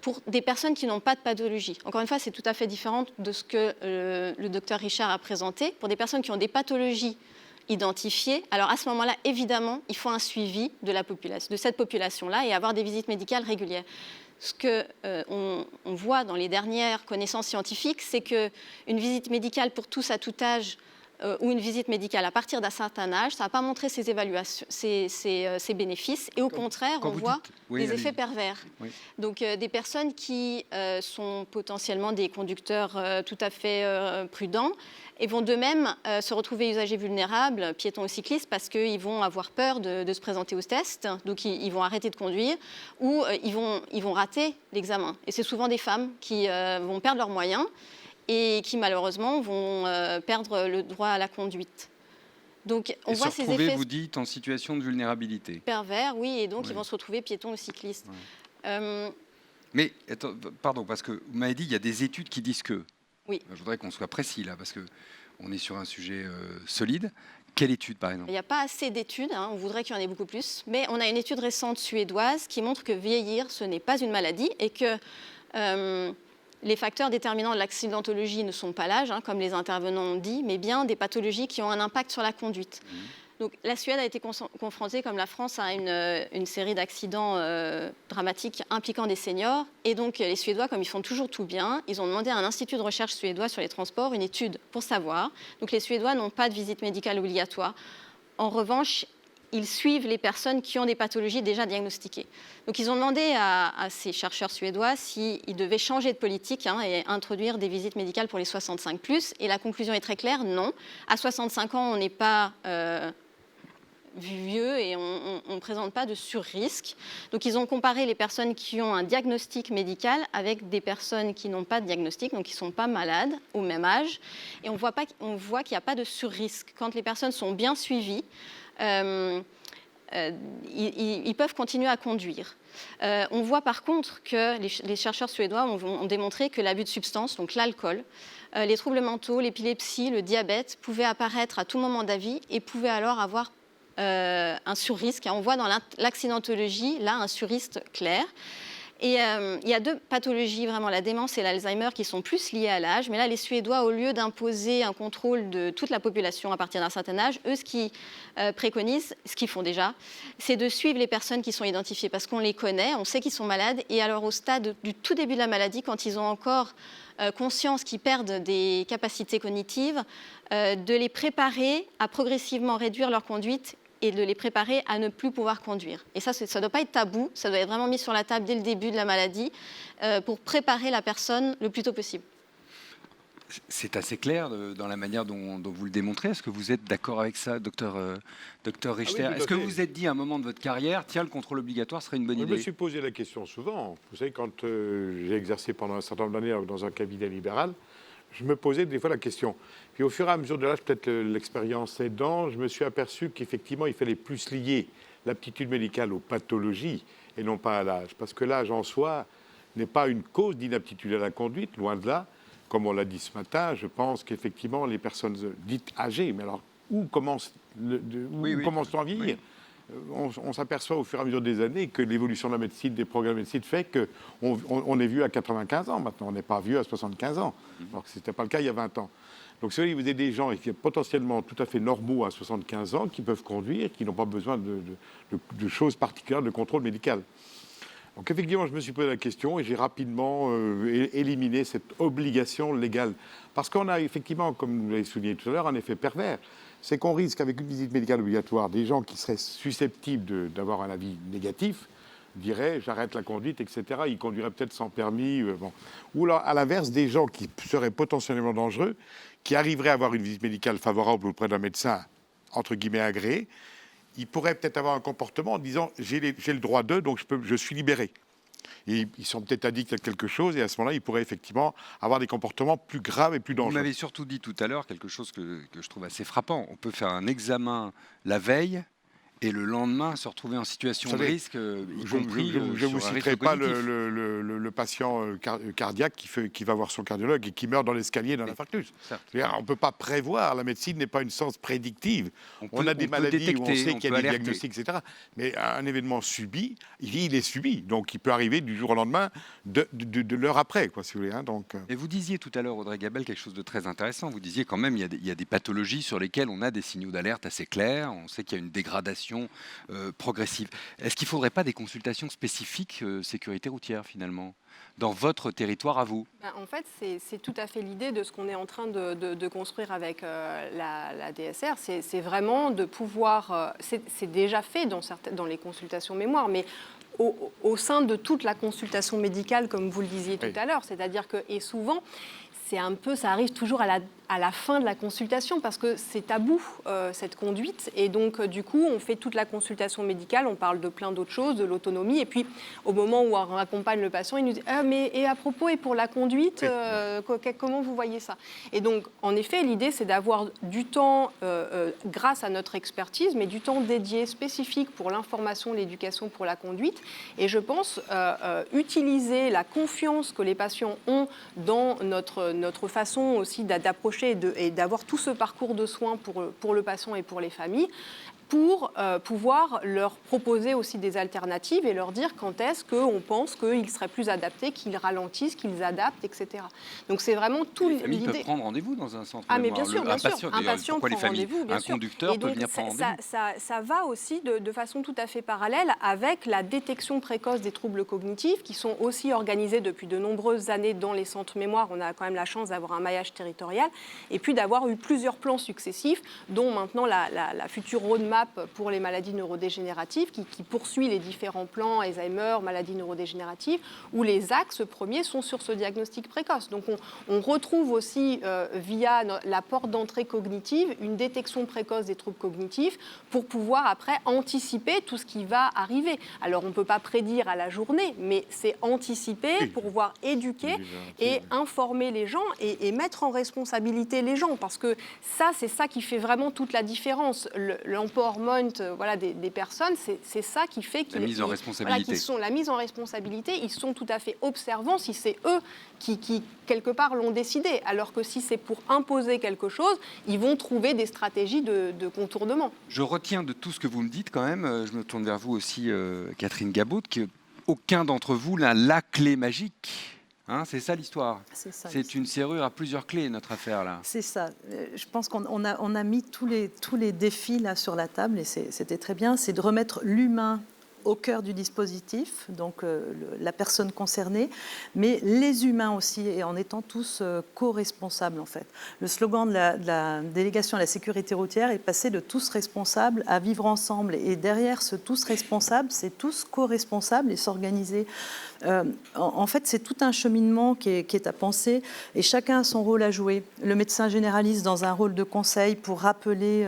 pour des personnes qui n'ont pas de pathologie. Encore une fois, c'est tout à fait différent de ce que le docteur Richard a présenté. Pour des personnes qui ont des pathologies identifiées, alors à ce moment-là, évidemment, il faut un suivi de cette population-là et avoir des visites médicales régulières. Ce qu'on voit dans les dernières connaissances scientifiques, c'est qu'une visite médicale pour tous à tout âge ou une visite médicale à partir d'un certain âge, ça n'a pas montré ses évaluations, ses bénéfices, et au contraire, on voit des effets pervers. Oui. Donc des personnes qui sont potentiellement des conducteurs tout à fait prudents, et vont d'eux-mêmes se retrouver usagers vulnérables, piétons ou cyclistes, parce qu'ils vont avoir peur de se présenter au test, donc ils vont arrêter de conduire, ou ils vont rater l'examen. Et c'est souvent des femmes qui vont perdre leurs moyens, et qui malheureusement vont perdre le droit à la conduite. Donc on voit ces effets. Vous dites, en situation de vulnérabilité. Pervers, oui, et donc ils vont se retrouver piétons ou cyclistes. Mais, attends, pardon, parce que vous m'avez dit, il y a des études qui disent que. Oui. Je voudrais qu'on soit précis là, parce qu'on est sur un sujet solide. Quelle étude, par exemple? Il n'y a pas assez d'études, on voudrait qu'il y en ait beaucoup plus, mais on a une étude récente suédoise qui montre que vieillir, ce n'est pas une maladie, et que les facteurs déterminants de l'accidentologie ne sont pas l'âge, comme les intervenants ont dit, mais bien des pathologies qui ont un impact sur la conduite. Donc, la Suède a été confrontée, comme la France, à une série d'accidents dramatiques impliquant des seniors. Et donc, les Suédois, comme ils font toujours tout bien, ils ont demandé à un institut de recherche suédois sur les transports une étude pour savoir. Donc, les Suédois n'ont pas de visite médicale obligatoire. En revanche, ils suivent les personnes qui ont des pathologies déjà diagnostiquées. Donc, ils ont demandé à ces chercheurs suédois s'ils devaient changer de politique et introduire des visites médicales pour les 65+. Et la conclusion est très claire, non. À 65 ans, on n'est pas vieux et on ne présente pas de surrisque. Donc, ils ont comparé les personnes qui ont un diagnostic médical avec des personnes qui n'ont pas de diagnostic, donc qui ne sont pas malades au même âge. Et on voit qu'il n'y a pas de surrisque. Quand les personnes sont bien suivies, ils peuvent continuer à conduire. On voit par contre que les chercheurs suédois ont démontré que l'abus de substances, donc l'alcool, les troubles mentaux, l'épilepsie, le diabète, pouvaient apparaître à tout moment de la vie et pouvaient alors avoir un surrisque. On voit dans l'accidentologie, là, un surrisque clair. Et il y a deux pathologies, vraiment, la démence et l'Alzheimer, qui sont plus liées à l'âge. Mais là, les Suédois, au lieu d'imposer un contrôle de toute la population à partir d'un certain âge, eux, ce qu'ils préconisent, ce qu'ils font déjà, c'est de suivre les personnes qui sont identifiées, parce qu'on les connaît, on sait qu'ils sont malades. Et alors, au stade du tout début de la maladie, quand ils ont encore conscience qu'ils perdent des capacités cognitives, de les préparer à progressivement réduire leur conduite et de les préparer à ne plus pouvoir conduire. Et ça ne doit pas être tabou, ça doit être vraiment mis sur la table dès le début de la maladie pour préparer la personne le plus tôt possible. C'est assez clair dans la manière dont vous le démontrez. Est-ce que vous êtes d'accord avec ça, docteur Richter? Est-ce que vous vous êtes dit à un moment de votre carrière, tiens, le contrôle obligatoire serait une bonne idée? Je me suis posé la question souvent. Vous savez, quand j'ai exercé pendant un certain nombre d'années dans un cabinet libéral, je me posais des fois la question. Puis au fur et à mesure de l'âge, peut-être l'expérience aidant, je me suis aperçu qu'effectivement, il fallait plus lier l'aptitude médicale aux pathologies et non pas à l'âge. Parce que l'âge en soi n'est pas une cause d'inaptitude à la conduite, loin de là. Comme on l'a dit ce matin, je pense qu'effectivement, les personnes dites âgées, mais alors où commence-t-on à vieillir? on s'aperçoit au fur et à mesure des années que l'évolution de la médecine, des progrès de la médecine fait qu'on est vieux à 95 ans maintenant, on n'est pas vieux à 75 ans, alors que ce n'était pas le cas il y a 20 ans. Donc si vous avez des gens qui sont potentiellement tout à fait normaux à 75 ans, qui peuvent conduire, qui n'ont pas besoin de choses particulières de contrôle médical. Donc effectivement, je me suis posé la question et j'ai rapidement éliminé cette obligation légale. Parce qu'on a effectivement, comme vous l'avez souligné tout à l'heure, un effet pervers. C'est qu'on risque, avec une visite médicale obligatoire, des gens qui seraient susceptibles d'avoir un avis négatif, diraient « j'arrête la conduite », etc. Ils conduiraient peut-être sans permis. Bon. Ou là, à l'inverse, des gens qui seraient potentiellement dangereux, qui arriveraient à avoir une visite médicale favorable auprès d'un médecin, entre guillemets, agréé, ils pourraient peut-être avoir un comportement en disant « j'ai le droit d'eux, donc je suis libéré ». Et ils sont peut-être addicts à quelque chose, et à ce moment-là, ils pourraient effectivement avoir des comportements plus graves et plus dangereux. Vous m'avez surtout dit tout à l'heure quelque chose que je trouve assez frappant. On peut faire un examen la veille et le lendemain se retrouver en situation de risque, y compris je ne vous citerai pas le patient cardiaque qui va voir son cardiologue et qui meurt dans l'escalier d'un infarctus. On ne peut pas prévoir, la médecine n'est pas une science prédictive. On a des maladies où on sait qu'il y a des diagnostics, etc. Mais un événement subi, il est subi. Donc il peut arriver du jour au lendemain, de l'heure après, quoi, si vous voulez. Hein, donc. Et vous disiez tout à l'heure, Audrey Gabelle, quelque chose de très intéressant. Vous disiez quand même il y a des pathologies sur lesquelles on a des signaux d'alerte assez clairs. On sait qu'il y a une dégradation progressive. Est-ce qu'il ne faudrait pas des consultations spécifiques sécurité routière, finalement, dans votre territoire à vous? En fait, c'est tout à fait l'idée de ce qu'on est en train de construire avec la DSR. C'est vraiment de pouvoir... c'est déjà fait dans les consultations mémoire, mais au sein de toute la consultation médicale, comme vous le disiez tout à l'heure. C'est-à-dire que, et souvent, ça arrive toujours à la fin de la consultation parce que c'est tabou, cette conduite. Et donc, du coup, on fait toute la consultation médicale, on parle de plein d'autres choses, de l'autonomie. Et puis, au moment où on accompagne le patient, il nous dit « Ah, mais et à propos, et pour la conduite, comment vous voyez ça ?» Et donc, en effet, l'idée, c'est d'avoir du temps, grâce à notre expertise, mais du temps dédié spécifique pour l'information, l'éducation pour la conduite. Et je pense utiliser la confiance que les patients ont dans notre façon aussi d'approcher et d'avoir tout ce parcours de soins pour le patient et pour les familles, pour pouvoir leur proposer aussi des alternatives et leur dire quand est-ce qu'on pense qu'ils seraient plus adaptés, qu'ils ralentissent, qu'ils adaptent, etc. Donc c'est vraiment tout l'idée. Les familles peuvent prendre rendez-vous dans un centre. Ah mais bien sûr, un patient prend rendez-vous, bien sûr. Un conducteur peut venir prendre rendez-vous. Ça va aussi de façon tout à fait parallèle avec la détection précoce des troubles cognitifs qui sont aussi organisés depuis de nombreuses années dans les centres mémoire. On a quand même la chance d'avoir un maillage territorial et puis d'avoir eu plusieurs plans successifs, dont maintenant la future roadmap pour les maladies neurodégénératives qui poursuit les différents plans Alzheimer, maladies neurodégénératives, où les axes premiers sont sur ce diagnostic précoce. Donc on retrouve aussi via la porte d'entrée cognitive une détection précoce des troubles cognitifs pour pouvoir après anticiper tout ce qui va arriver. Alors on ne peut pas prédire à la journée, mais c'est anticiper pour pouvoir éduquer et informer les gens et mettre en responsabilité les gens, parce que c'est ça qui fait vraiment toute la différence. L'empowerment des personnes, c'est ça qui fait la mise en responsabilité. La mise en responsabilité, ils sont tout à fait observants si c'est eux qui quelque part l'ont décidé, alors que si c'est pour imposer quelque chose, ils vont trouver des stratégies de contournement. Je retiens de tout ce que vous me dites quand même, je me tourne vers vous aussi, Catherine Gabaud, qu'aucun d'entre vous n'a la clé magique. Hein, c'est ça l'histoire. C'est une serrure à plusieurs clés, notre affaire là. C'est ça. Je pense qu'on a mis tous les défis là sur la table et c'était très bien. C'est de remettre l'humain au cœur du dispositif, donc la personne concernée, mais les humains aussi, et en étant tous co-responsables en fait. Le slogan de la délégation à la sécurité routière est passé de tous responsables à vivre ensemble. Et derrière ce tous responsables, c'est tous co-responsables et s'organiser. En fait, c'est tout un cheminement qui est à penser et chacun a son rôle à jouer. Le médecin généraliste dans un rôle de conseil pour rappeler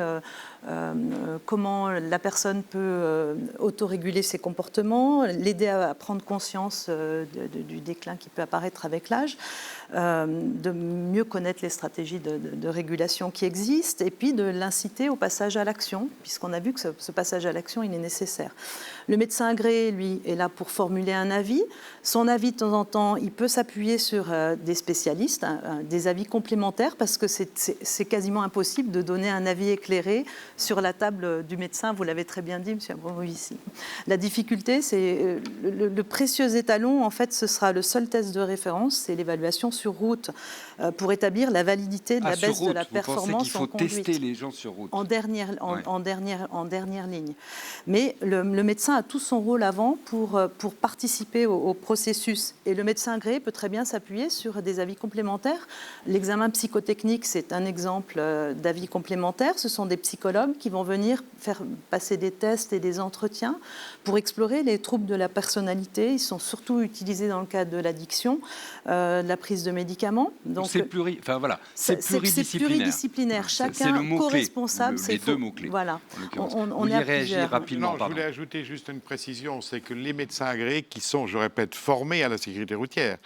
comment la personne peut autoréguler ses comportements, l'aider à prendre conscience du déclin qui peut apparaître avec l'âge, de mieux connaître les stratégies de régulation qui existent et puis de l'inciter au passage à l'action, puisqu'on a vu que ce passage à l'action, il est nécessaire. Le médecin agréé, lui, est là pour formuler un avis. Son avis, de temps en temps, il peut s'appuyer sur des spécialistes, des avis complémentaires, parce que c'est quasiment impossible de donner un avis éclairé sur la table du médecin. Vous l'avez très bien dit, M. Abromov, ici. La difficulté, c'est le précieux étalon, en fait, ce sera le seul test de référence, c'est l'évaluation sur route pour établir la validité de la baisse de la performance en conduite. Vous pensez qu'il faut tester les gens sur route en dernière ligne. Mais le médecin a tout son rôle avant pour participer au processus. Et le médecin agréé peut très bien s'appuyer sur des avis complémentaires. L'examen psychotechnique, c'est un exemple d'avis complémentaire. Ce sont des psychologues qui vont venir faire passer des tests et des entretiens pour explorer les troubles de la personnalité. Ils sont surtout utilisés dans le cadre de l'addiction, de la prise de médicaments. Donc c'est pluridisciplinaire. Chacun co-responsable. Les deux mots-clés. Voilà. On y réagir rapidement. Non, je voulais ajouter juste une précision, c'est que les médecins agréés qui sont, je répète, formés à la sécurité routière,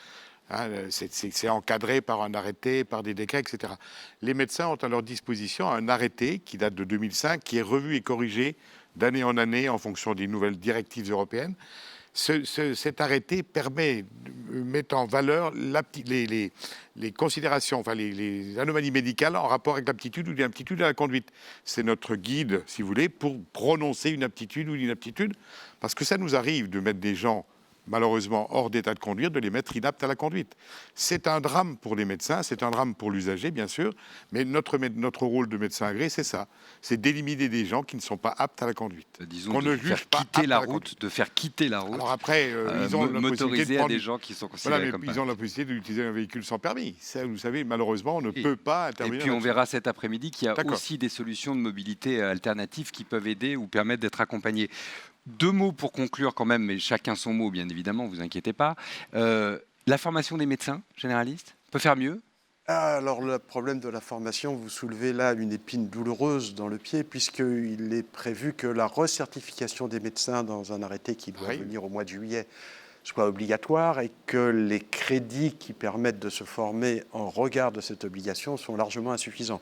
c'est encadré par un arrêté, par des décrets, etc. Les médecins ont à leur disposition un arrêté qui date de 2005, qui est revu et corrigé d'année en année en fonction des nouvelles directives européennes. Cet arrêté permet de mettre en valeur les considérations, enfin les anomalies médicales en rapport avec l'aptitude ou l'inaptitude à la conduite. C'est notre guide, si vous voulez, pour prononcer une aptitude ou une inaptitude, parce que ça nous arrive de mettre des gens malheureusement hors d'état de conduire, de les mettre inaptes à la conduite. C'est un drame pour les médecins, c'est un drame pour l'usager, bien sûr, mais notre rôle de médecin agréé, c'est ça, c'est d'éliminer des gens qui ne sont pas aptes à la conduite. Disons de faire quitter la route. Alors après, ils ont motoriser à des gens qui sont considérés comme ils ont la possibilité d'utiliser un véhicule sans permis. Ça, vous savez, malheureusement, on ne peut pas intervenir. Et puis on verra cet après-midi qu'il y a aussi des solutions de mobilité alternatives qui peuvent aider ou permettre d'être accompagnés. 2 mots pour conclure quand même, mais chacun son mot, bien évidemment, vous inquiétez pas. La formation des médecins généralistes peut faire mieux ? Alors, le problème de la formation, vous soulevez là une épine douloureuse dans le pied, puisqu'il est prévu que la recertification des médecins dans un arrêté qui doit venir au mois de juillet soit obligatoire et que les crédits qui permettent de se former en regard de cette obligation sont largement insuffisants.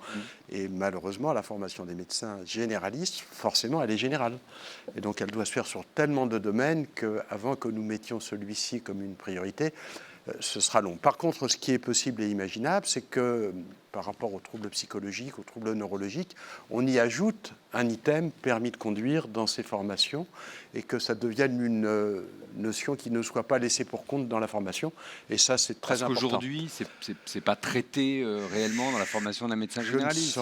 Et malheureusement, la formation des médecins généralistes, forcément, elle est générale. Et donc, elle doit se faire sur tellement de domaines qu'avant que nous mettions celui-ci comme une priorité, ce sera long. Par contre, ce qui est possible et imaginable, c'est que par rapport aux troubles psychologiques, aux troubles neurologiques, on y ajoute un item permis de conduire dans ces formations et que ça devienne une notion qui ne soit pas laissée pour compte dans la formation. Et ça, c'est très important. Parce qu'aujourd'hui, c'est pas traité réellement dans la formation d'un médecin généraliste.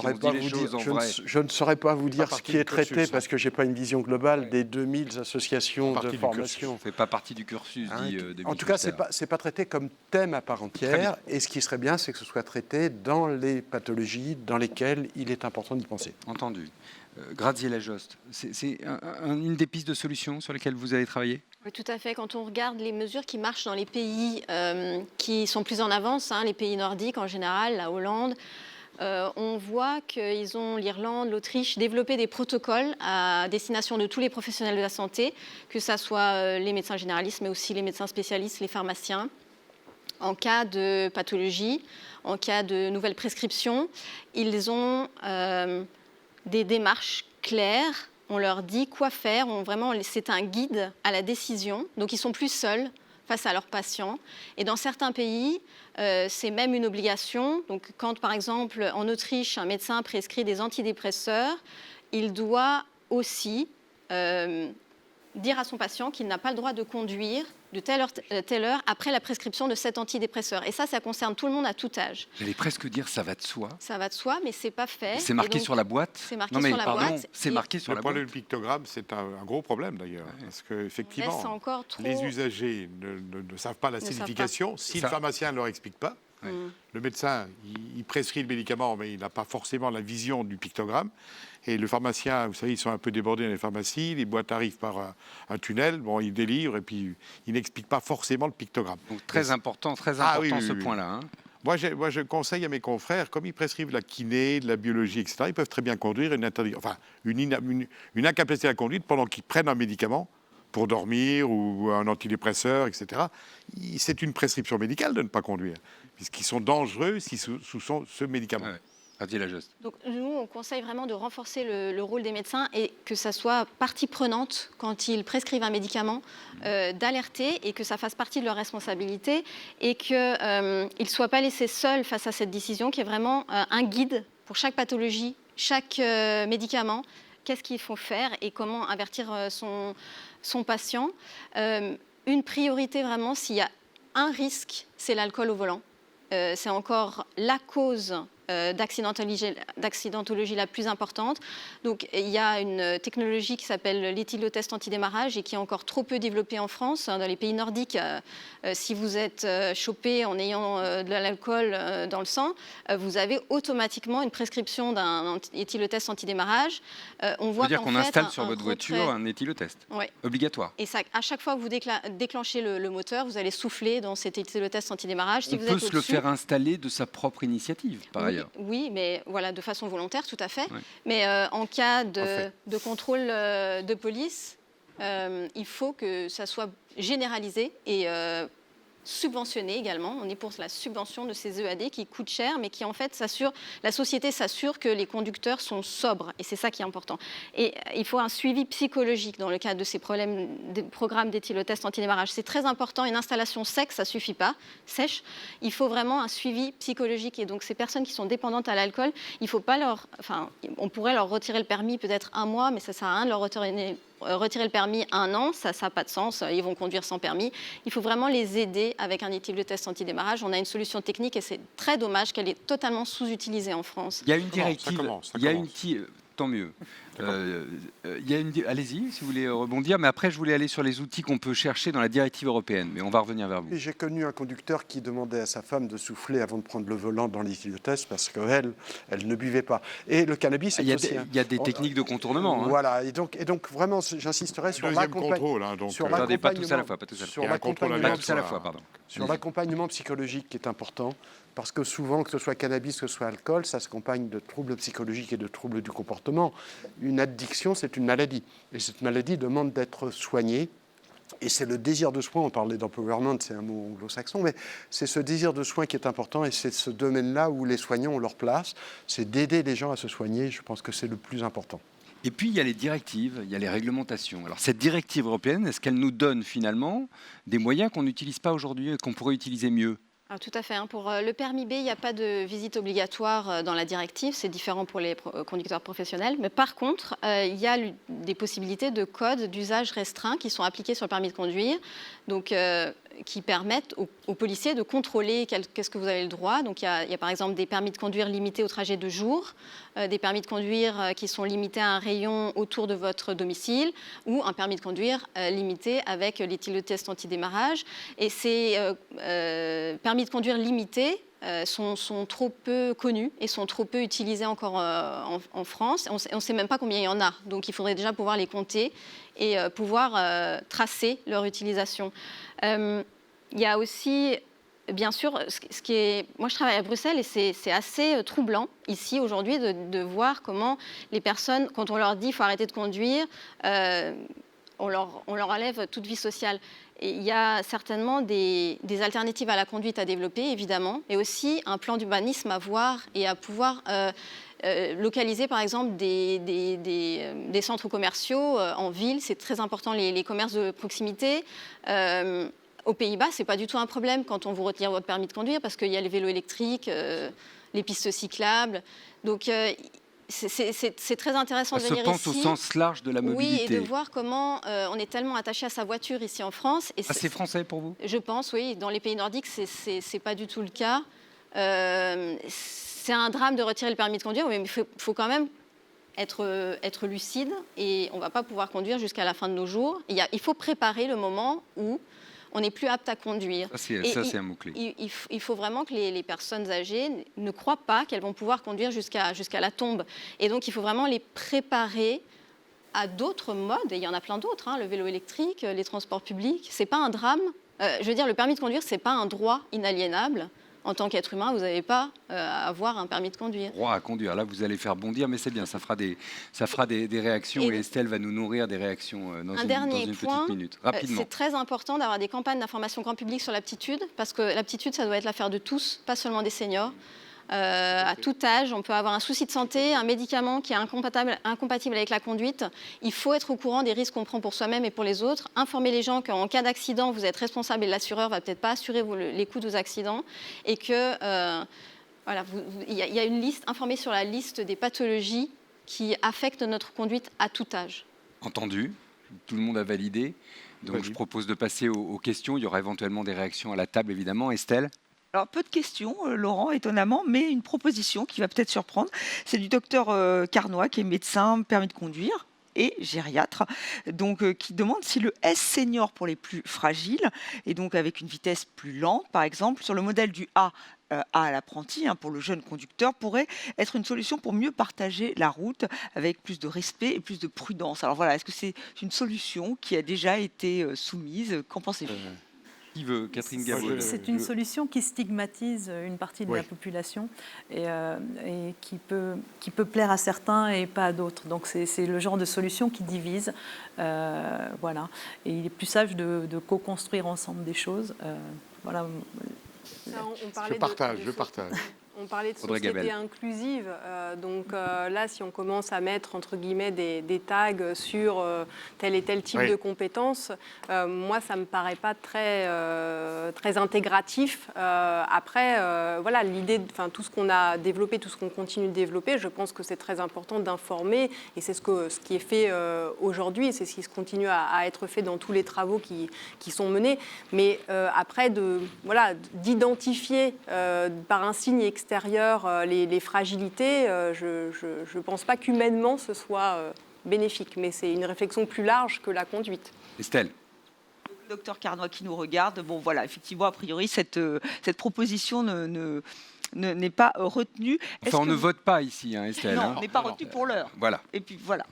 Je ne saurais pas vous dire ce qui est traité parce que je n'ai pas une vision globale des 2000 associations de formation. Ça ne fait pas partie du cursus, dit en tout cas, ce n'est pas traité comme thème à part entière. Et ce qui serait bien, c'est que ce soit traité dans les pathologies dans lesquelles il est important d'y penser. Entendu. Graziella-Jost, c'est une des pistes de solutions sur lesquelles vous avez travaillé ? Oui, tout à fait. Quand on regarde les mesures qui marchent dans les pays qui sont plus en avance, les pays nordiques en général, la Hollande, on voit qu'ils ont, l'Irlande, l'Autriche, développé des protocoles à destination de tous les professionnels de la santé, que ce soit les médecins généralistes, mais aussi les médecins spécialistes, les pharmaciens. En cas de pathologie, en cas de nouvelles prescriptions, ils ont des démarches claires. On leur dit quoi faire. C'est un guide à la décision. Donc, ils sont plus seuls face à leurs patients. Et dans certains pays, c'est même une obligation. Donc, quand, par exemple, en Autriche, un médecin prescrit des antidépresseurs, il doit aussi dire à son patient qu'il n'a pas le droit de conduire de telle heure après la prescription de cet antidépresseur. Et ça concerne tout le monde à tout âge. J'allais presque dire ça va de soi. Ça va de soi, mais c'est pas fait. C'est marqué sur la boîte. C'est marqué sur la boîte. C'est marqué sur la boîte. Le problème du pictogramme, c'est un gros problème d'ailleurs, parce qu'effectivement, les usagers ne savent pas la signification. Si le pharmacien ne leur explique pas, le médecin, il prescrit le médicament, mais il n'a pas forcément la vision du pictogramme. Et le pharmacien, vous savez, ils sont un peu débordés dans les pharmacies, les boîtes arrivent par un tunnel, ils délivrent et puis ils n'expliquent pas forcément le pictogramme. Donc très important ce point-là. Moi, je conseille à mes confrères, comme ils prescrivent la kiné, de la biologie, etc., ils peuvent très bien conduire une incapacité à la conduite pendant qu'ils prennent un médicament pour dormir ou un antidépresseur, etc. C'est une prescription médicale de ne pas conduire, puisqu'ils sont dangereux s'ils sous ce médicament. Donc nous, on conseille vraiment de renforcer le rôle des médecins et que ça soit partie prenante quand ils prescrivent un médicament, d'alerter et que ça fasse partie de leur responsabilité et qu'ils ne soient pas laissés seuls face à cette décision, qui est vraiment un guide pour chaque pathologie chaque médicament, qu'est-ce qu'il faut faire et comment avertir son patient. Une priorité vraiment, s'il y a un risque, c'est l'alcool au volant. C'est encore la cause d'accidentologie la plus importante. Donc, il y a une technologie qui s'appelle l'éthylotest antidémarrage et qui est encore trop peu développée en France. Dans les pays nordiques, si vous êtes chopé en ayant de l'alcool dans le sang, vous avez automatiquement une prescription d'un éthylotest antidémarrage. On voit dire qu'on installe sur votre voiture un éthylotest, obligatoire. Et ça, à chaque fois que vous déclenchez le moteur, vous allez souffler dans cet éthylotest antidémarrage. Si on peut se le faire installer de sa propre initiative, par ailleurs. Oui, mais voilà, de façon volontaire, tout à fait. Oui. Mais en cas de contrôle de police, il faut que ça soit généralisé et subventionné également. On est pour la subvention de ces EAD qui coûtent cher, mais qui en fait la société s'assure que les conducteurs sont sobres, et c'est ça qui est important. Et il faut un suivi psychologique dans le cadre de ces programmes d'éthylotest antidémarrage. C'est très important. Une installation sèche, ça suffit pas, sèche. Il faut vraiment un suivi psychologique. Et donc ces personnes qui sont dépendantes à l'alcool, il faut pas on pourrait leur retirer le permis peut-être 1 mois, mais ça sert à rien de leur retirer le permis 1 an, ça n'a pas de sens, ils vont conduire sans permis. Il faut vraiment les aider avec un éthylotest antidémarrage. On a une solution technique et c'est très dommage qu'elle est totalement sous-utilisée en France. Il y a une directive, tant mieux. Allez-y, si vous voulez rebondir, mais après je voulais aller sur les outils qu'on peut chercher dans la directive européenne, mais on va revenir vers vous. J'ai connu un conducteur qui demandait à sa femme de souffler avant de prendre le volant dans l'éthylotest parce qu'elle ne buvait pas. Et le cannabis, il y a des techniques de contournement. Voilà, et donc vraiment, j'insisterai sur l'accompagnement. Pas tous à la fois, Sur l'accompagnement psychologique qui est important. Parce que souvent, que ce soit cannabis, que ce soit alcool, ça s'accompagne de troubles psychologiques et de troubles du comportement. Une addiction, c'est une maladie. Et cette maladie demande d'être soignée. Et c'est le désir de soin, on parlait d'empowerment, c'est un mot anglo-saxon, mais c'est ce désir de soin qui est important et c'est ce domaine-là où les soignants ont leur place. C'est d'aider les gens à se soigner, je pense que c'est le plus important. Et puis, il y a les directives, il y a les réglementations. Alors, cette directive européenne, est-ce qu'elle nous donne finalement des moyens qu'on n'utilise pas aujourd'hui et qu'on pourrait utiliser mieux ? Alors, tout à fait. Pour le permis B, il n'y a pas de visite obligatoire dans la directive. C'est différent pour les conducteurs professionnels. Mais par contre, il y a des possibilités de codes d'usage restreint qui sont appliqués sur le permis de conduire, donc qui permettent aux policiers de contrôler qu'est-ce que vous avez le droit. Donc, il y a par exemple des permis de conduire limités au trajet de jour, des permis de conduire qui sont limités à un rayon autour de votre domicile, ou un permis de conduire limité avec l'éthylotest antidémarrage. Et ces permis de conduire limités sont trop peu connus et sont trop peu utilisés encore en France. On ne sait même pas combien il y en a. Donc, il faudrait déjà pouvoir les compter et pouvoir tracer leur utilisation. Il y a aussi, bien sûr, ce qui est... Moi, je travaille à Bruxelles et c'est assez troublant ici aujourd'hui de voir comment les personnes, quand on leur dit qu'il faut arrêter de conduire, on leur enlève toute vie sociale. Et il y a certainement des alternatives à la conduite à développer, évidemment, et aussi un plan d'urbanisme à voir et à pouvoir localiser, par exemple, des centres commerciaux en ville. C'est très important, les commerces de proximité. Aux Pays-Bas, ce n'est pas du tout un problème quand on vous retire votre permis de conduire parce qu'il y a les vélos électriques, les pistes cyclables. Donc, c'est très intéressant de venir ici. Se pense au sens large de la mobilité. Oui, et de voir comment on est tellement attaché à sa voiture ici en France. Et c'est français pour vous ? Je pense, oui. Dans les pays nordiques, c'est pas du tout le cas. C'est un drame de retirer le permis de conduire, mais il faut quand même être lucide et on ne va pas pouvoir conduire jusqu'à la fin de nos jours. Il faut préparer le moment où on n'est plus apte à conduire. Ça, c'est un mot-clé. Il faut vraiment que les personnes âgées ne croient pas qu'elles vont pouvoir conduire jusqu'à la tombe. Et donc, il faut vraiment les préparer à d'autres modes. Et il y en a plein d'autres, le vélo électrique, les transports publics. Ce n'est pas un drame. Je veux dire, le permis de conduire, ce n'est pas un droit inaliénable. En tant qu'être humain, vous n'avez pas à avoir un permis de conduire. Droit à conduire, là vous allez faire bondir, mais c'est bien, ça fera des réactions et Estelle va nous nourrir des réactions dans une petite minute. Rapidement. C'est très important d'avoir des campagnes d'information grand public sur l'aptitude, parce que l'aptitude, ça doit être l'affaire de tous, pas seulement des seniors. À tout âge, on peut avoir un souci de santé, un médicament qui est incompatible avec la conduite. Il faut être au courant des risques qu'on prend pour soi-même et pour les autres. Informer les gens qu'en cas d'accident, vous êtes responsable et l'assureur ne va peut-être pas assurer les coûts de vos accidents. Et que Voilà, il y a une liste, informez sur la liste des pathologies qui affectent notre conduite à tout âge. Entendu, tout le monde a validé. Donc je propose de passer aux questions. Il y aura éventuellement des réactions à la table, évidemment. Estelle ? Alors, peu de questions, Laurent, étonnamment, mais une proposition qui va peut-être surprendre. C'est du docteur Carnoy, qui est médecin, permis de conduire et gériatre, donc qui demande si le S senior pour les plus fragiles, et donc avec une vitesse plus lente, par exemple, sur le modèle du A à l'apprenti, pour le jeune conducteur, pourrait être une solution pour mieux partager la route avec plus de respect et plus de prudence. Alors voilà, est-ce que c'est une solution qui a déjà été soumise? Qu'en pensez-vous? Qui veut? Catherine Gabaud. C'est une solution qui stigmatise une partie de la population et qui peut plaire à certains et pas à d'autres. Donc c'est le genre de solution qui divise. Voilà. Et il est plus sage de co-construire ensemble des choses. Voilà. Je partage. On parlait de société inclusive, donc là, si on commence à mettre, entre guillemets, des tags sur tel et tel type de compétences, moi, ça ne me paraît pas très intégratif. Après, voilà, l'idée, tout ce qu'on a développé, tout ce qu'on continue de développer, je pense que c'est très important d'informer, et c'est ce qui est fait aujourd'hui, et c'est ce qui continue à être fait dans tous les travaux qui sont menés. Mais après, d'identifier par un signe extérieur les fragilités, je ne pense pas qu'humainement ce soit bénéfique, mais c'est une réflexion plus large que la conduite. Estelle. Le docteur Carnoy qui nous regarde, bon voilà, effectivement, a priori, cette proposition n'est pas retenue. Enfin, on ne vote pas ici, Estelle. Non, on n'est pas retenu pour l'heure. Voilà. Et puis voilà.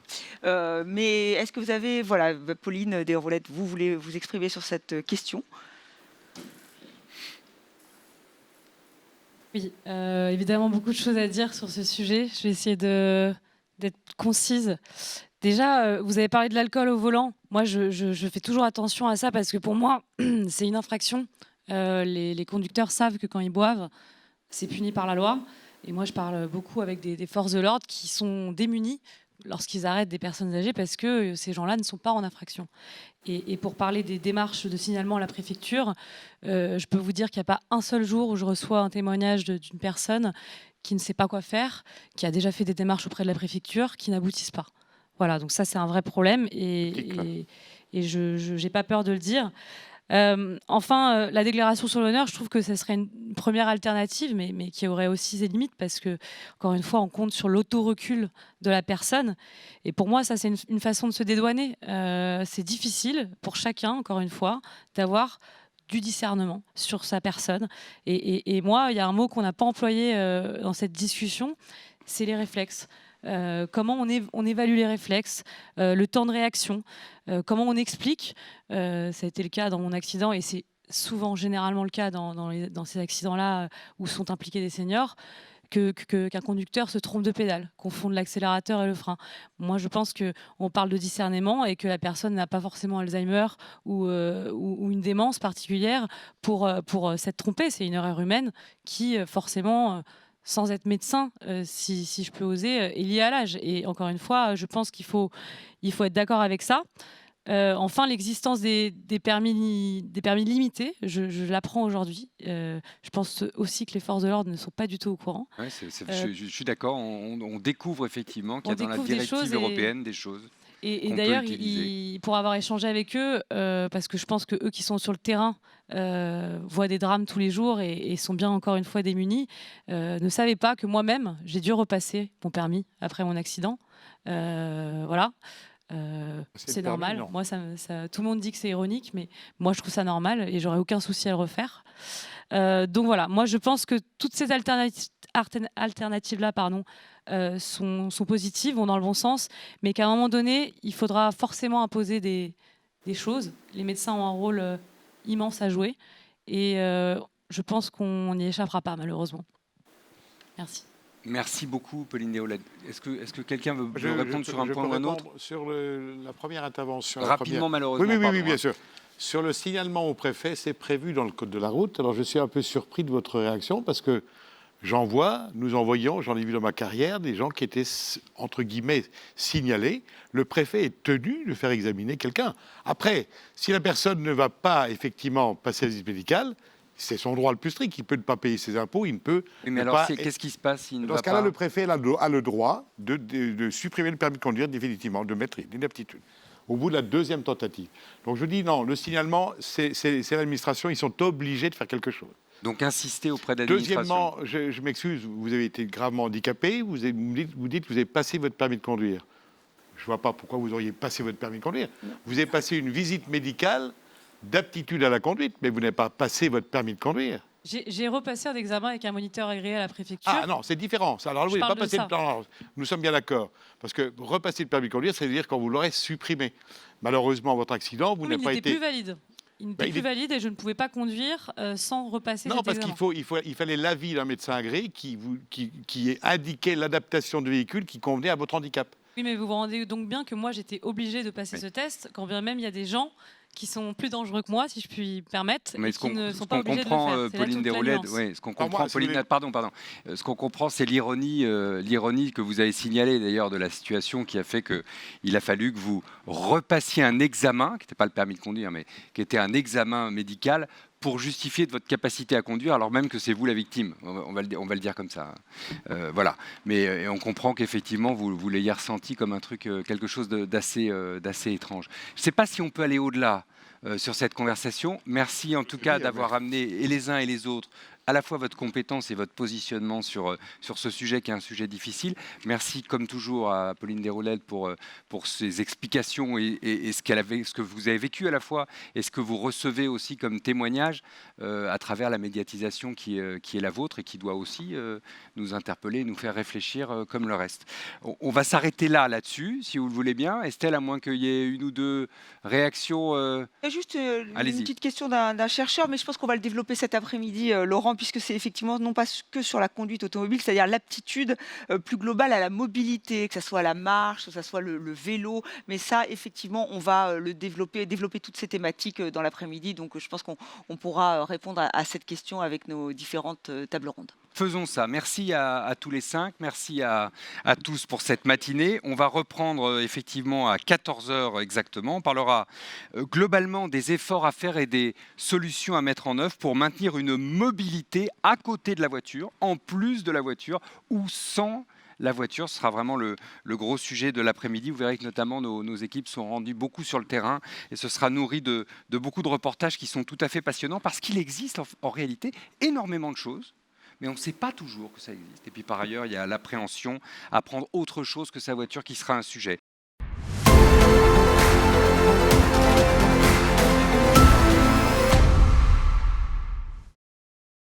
Mais est-ce que vous avez, voilà, Pauline Desrollettes, vous voulez vous exprimer sur cette question? Oui, évidemment, beaucoup de choses à dire sur ce sujet. Je vais essayer d'être concise. Déjà, vous avez parlé de l'alcool au volant. Moi, je fais toujours attention à ça parce que pour moi, c'est une infraction. Les conducteurs savent que quand ils boivent, c'est puni par la loi. Et moi, je parle beaucoup avec des forces de l'ordre qui sont démunies lorsqu'ils arrêtent des personnes âgées parce que ces gens-là ne sont pas en infraction. Et pour parler des démarches de signalement à la préfecture, je peux vous dire qu'il n'y a pas un seul jour où je reçois un témoignage d'une personne qui ne sait pas quoi faire, qui a déjà fait des démarches auprès de la préfecture, qui n'aboutissent pas. Voilà, donc ça c'est un vrai problème et je n'ai pas peur de le dire. Enfin, la déclaration sur l'honneur, je trouve que ce serait une première alternative, mais qui aurait aussi ses limites parce que, encore une fois, on compte sur l'auto-recul de la personne. Et pour moi, ça, c'est une façon de se dédouaner. C'est difficile pour chacun, encore une fois, d'avoir du discernement sur sa personne. Et moi, il y a un mot qu'on n'a pas employé dans cette discussion, c'est les réflexes. Comment on évalue les réflexes, le temps de réaction, comment on explique, ça a été le cas dans mon accident et c'est souvent généralement le cas dans ces accidents-là où sont impliqués des seniors, qu'un conducteur se trompe de pédale, confonde l'accélérateur et le frein. Moi, je pense qu'on parle de discernement et que la personne n'a pas forcément Alzheimer ou une démence particulière pour s'être trompée. C'est une erreur humaine qui, forcément... sans être médecin, si je peux oser, est lié à l'âge. Et encore une fois, je pense qu'il faut être d'accord avec ça. Enfin, l'existence des permis limités, je l'apprends aujourd'hui. Je pense aussi que les forces de l'ordre ne sont pas du tout au courant. Ouais, je suis d'accord, on découvre effectivement qu'il y a dans la directive européenne des choses. Et d'ailleurs, pour avoir échangé avec eux, parce que je pense qu'eux qui sont sur le terrain voient des drames tous les jours et sont bien encore une fois démunis, ne savaient pas que moi-même, j'ai dû repasser mon permis après mon accident. Voilà. C'est normal. Non. Moi, tout le monde dit que c'est ironique, mais moi, je trouve ça normal et j'aurais aucun souci à le refaire. Donc voilà, moi, je pense que toutes ces alternatives-là, sont positives, vont dans le bon sens, mais qu'à un moment donné, il faudra forcément imposer des choses. Les médecins ont un rôle immense à jouer et je pense qu'on n'y échappera pas, malheureusement. Merci. Merci beaucoup, Pauline Desrollettes. Est-ce que quelqu'un veut répondre sur un point ou un autre? Sur la première intervention. Rapidement, malheureusement. Oui, bien sûr. Sur le signalement au préfet, c'est prévu dans le code de la route. Alors, je suis un peu surpris de votre réaction parce que nous envoyons, j'en ai vu dans ma carrière, des gens qui étaient, entre guillemets, signalés. Le préfet est tenu de faire examiner quelqu'un. Après, si la personne ne va pas effectivement passer la visite médicale, C'est son droit le plus strict. Il ne peut ne pas payer ses impôts, il ne peut. Oui, mais alors, qu'est-ce qui se passe s'il ne Dans va ce cas-là, pas le préfet a le droit de supprimer le permis de conduire définitivement, de mettre l'inaptitude, au bout de la deuxième tentative. Donc je dis non, le signalement, c'est l'administration, ils sont obligés de faire quelque chose. Donc insister auprès de l'administration. Deuxièmement, je m'excuse, vous avez été gravement handicapé, vous dites que vous avez passé votre permis de conduire. Je ne vois pas pourquoi vous auriez passé votre permis de conduire. Vous avez passé une visite médicale d'aptitude à la conduite, mais vous n'avez pas passé votre permis de conduire. J'ai repassé un examen avec un moniteur agréé à la préfecture. Ah non, c'est différent. Alors, vous n'avez pas passé le temps. Nous sommes bien d'accord. Parce que repasser le permis de conduire, c'est-à-dire quand vous l'aurez supprimé. Malheureusement, votre accident, vous n'avez pas été... Il n'était plus valide. Il n'était plus valide et je ne pouvais pas conduire sans repasser cet examen. Non, parce qu'il fallait l'avis d'un médecin agréé qui indiquait l'adaptation du véhicule qui convenait à votre handicap. Oui, mais vous vous rendez donc bien que moi, j'étais obligée de passer ce test, quand bien même il y a des gens qui sont plus dangereux que moi, si je puis permettre, mais et qui ne sont pas obligés de le faire. Pauline Déroulède, ce qu'on comprend, Pauline, pardon. Ce qu'on comprend, c'est l'ironie que vous avez signalée d'ailleurs de la situation qui a fait qu'il a fallu que vous repassiez un examen, qui n'était pas le permis de conduire, mais qui était un examen médical, pour justifier de votre capacité à conduire, alors même que c'est vous la victime. On va le dire comme ça. Voilà. Mais on comprend qu'effectivement, vous l'ayez ressenti comme un truc, quelque chose d'assez étrange. Je ne sais pas si on peut aller au-delà sur cette conversation. Merci en tout cas d'avoir amené et les uns et les autres à la fois votre compétence et votre positionnement sur ce sujet qui est un sujet difficile. Merci comme toujours à Pauline Déroulède pour ses explications et ce que vous avez vécu à la fois et ce que vous recevez aussi comme témoignage à travers la médiatisation qui est la vôtre et qui doit aussi nous interpeller, nous faire réfléchir comme le reste. On va s'arrêter là-dessus, si vous le voulez bien. Estelle, à moins qu'il y ait une ou deux réactions. Il y a juste une petite question d'un chercheur, mais je pense qu'on va le développer cet après-midi, Laurent, puisque c'est effectivement non pas que sur la conduite automobile, c'est-à-dire l'aptitude plus globale à la mobilité, que ce soit la marche, que ce soit le vélo. Mais ça, effectivement, on va le développer toutes ces thématiques dans l'après-midi. Donc, je pense qu'on pourra répondre à cette question avec nos différentes tables rondes. Faisons ça. Merci à tous les 5. Merci à tous pour cette matinée. On va reprendre effectivement à 14h exactement. On parlera globalement des efforts à faire et des solutions à mettre en œuvre pour maintenir une mobilité à côté de la voiture, en plus de la voiture ou sans la voiture. Ce sera vraiment le gros sujet de l'après-midi. Vous verrez que notamment nos équipes sont rendues beaucoup sur le terrain et ce sera nourri de beaucoup de reportages qui sont tout à fait passionnants parce qu'il existe en réalité énormément de choses. Mais on ne sait pas toujours que ça existe. Et puis par ailleurs, il y a l'appréhension à prendre autre chose que sa voiture qui sera un sujet.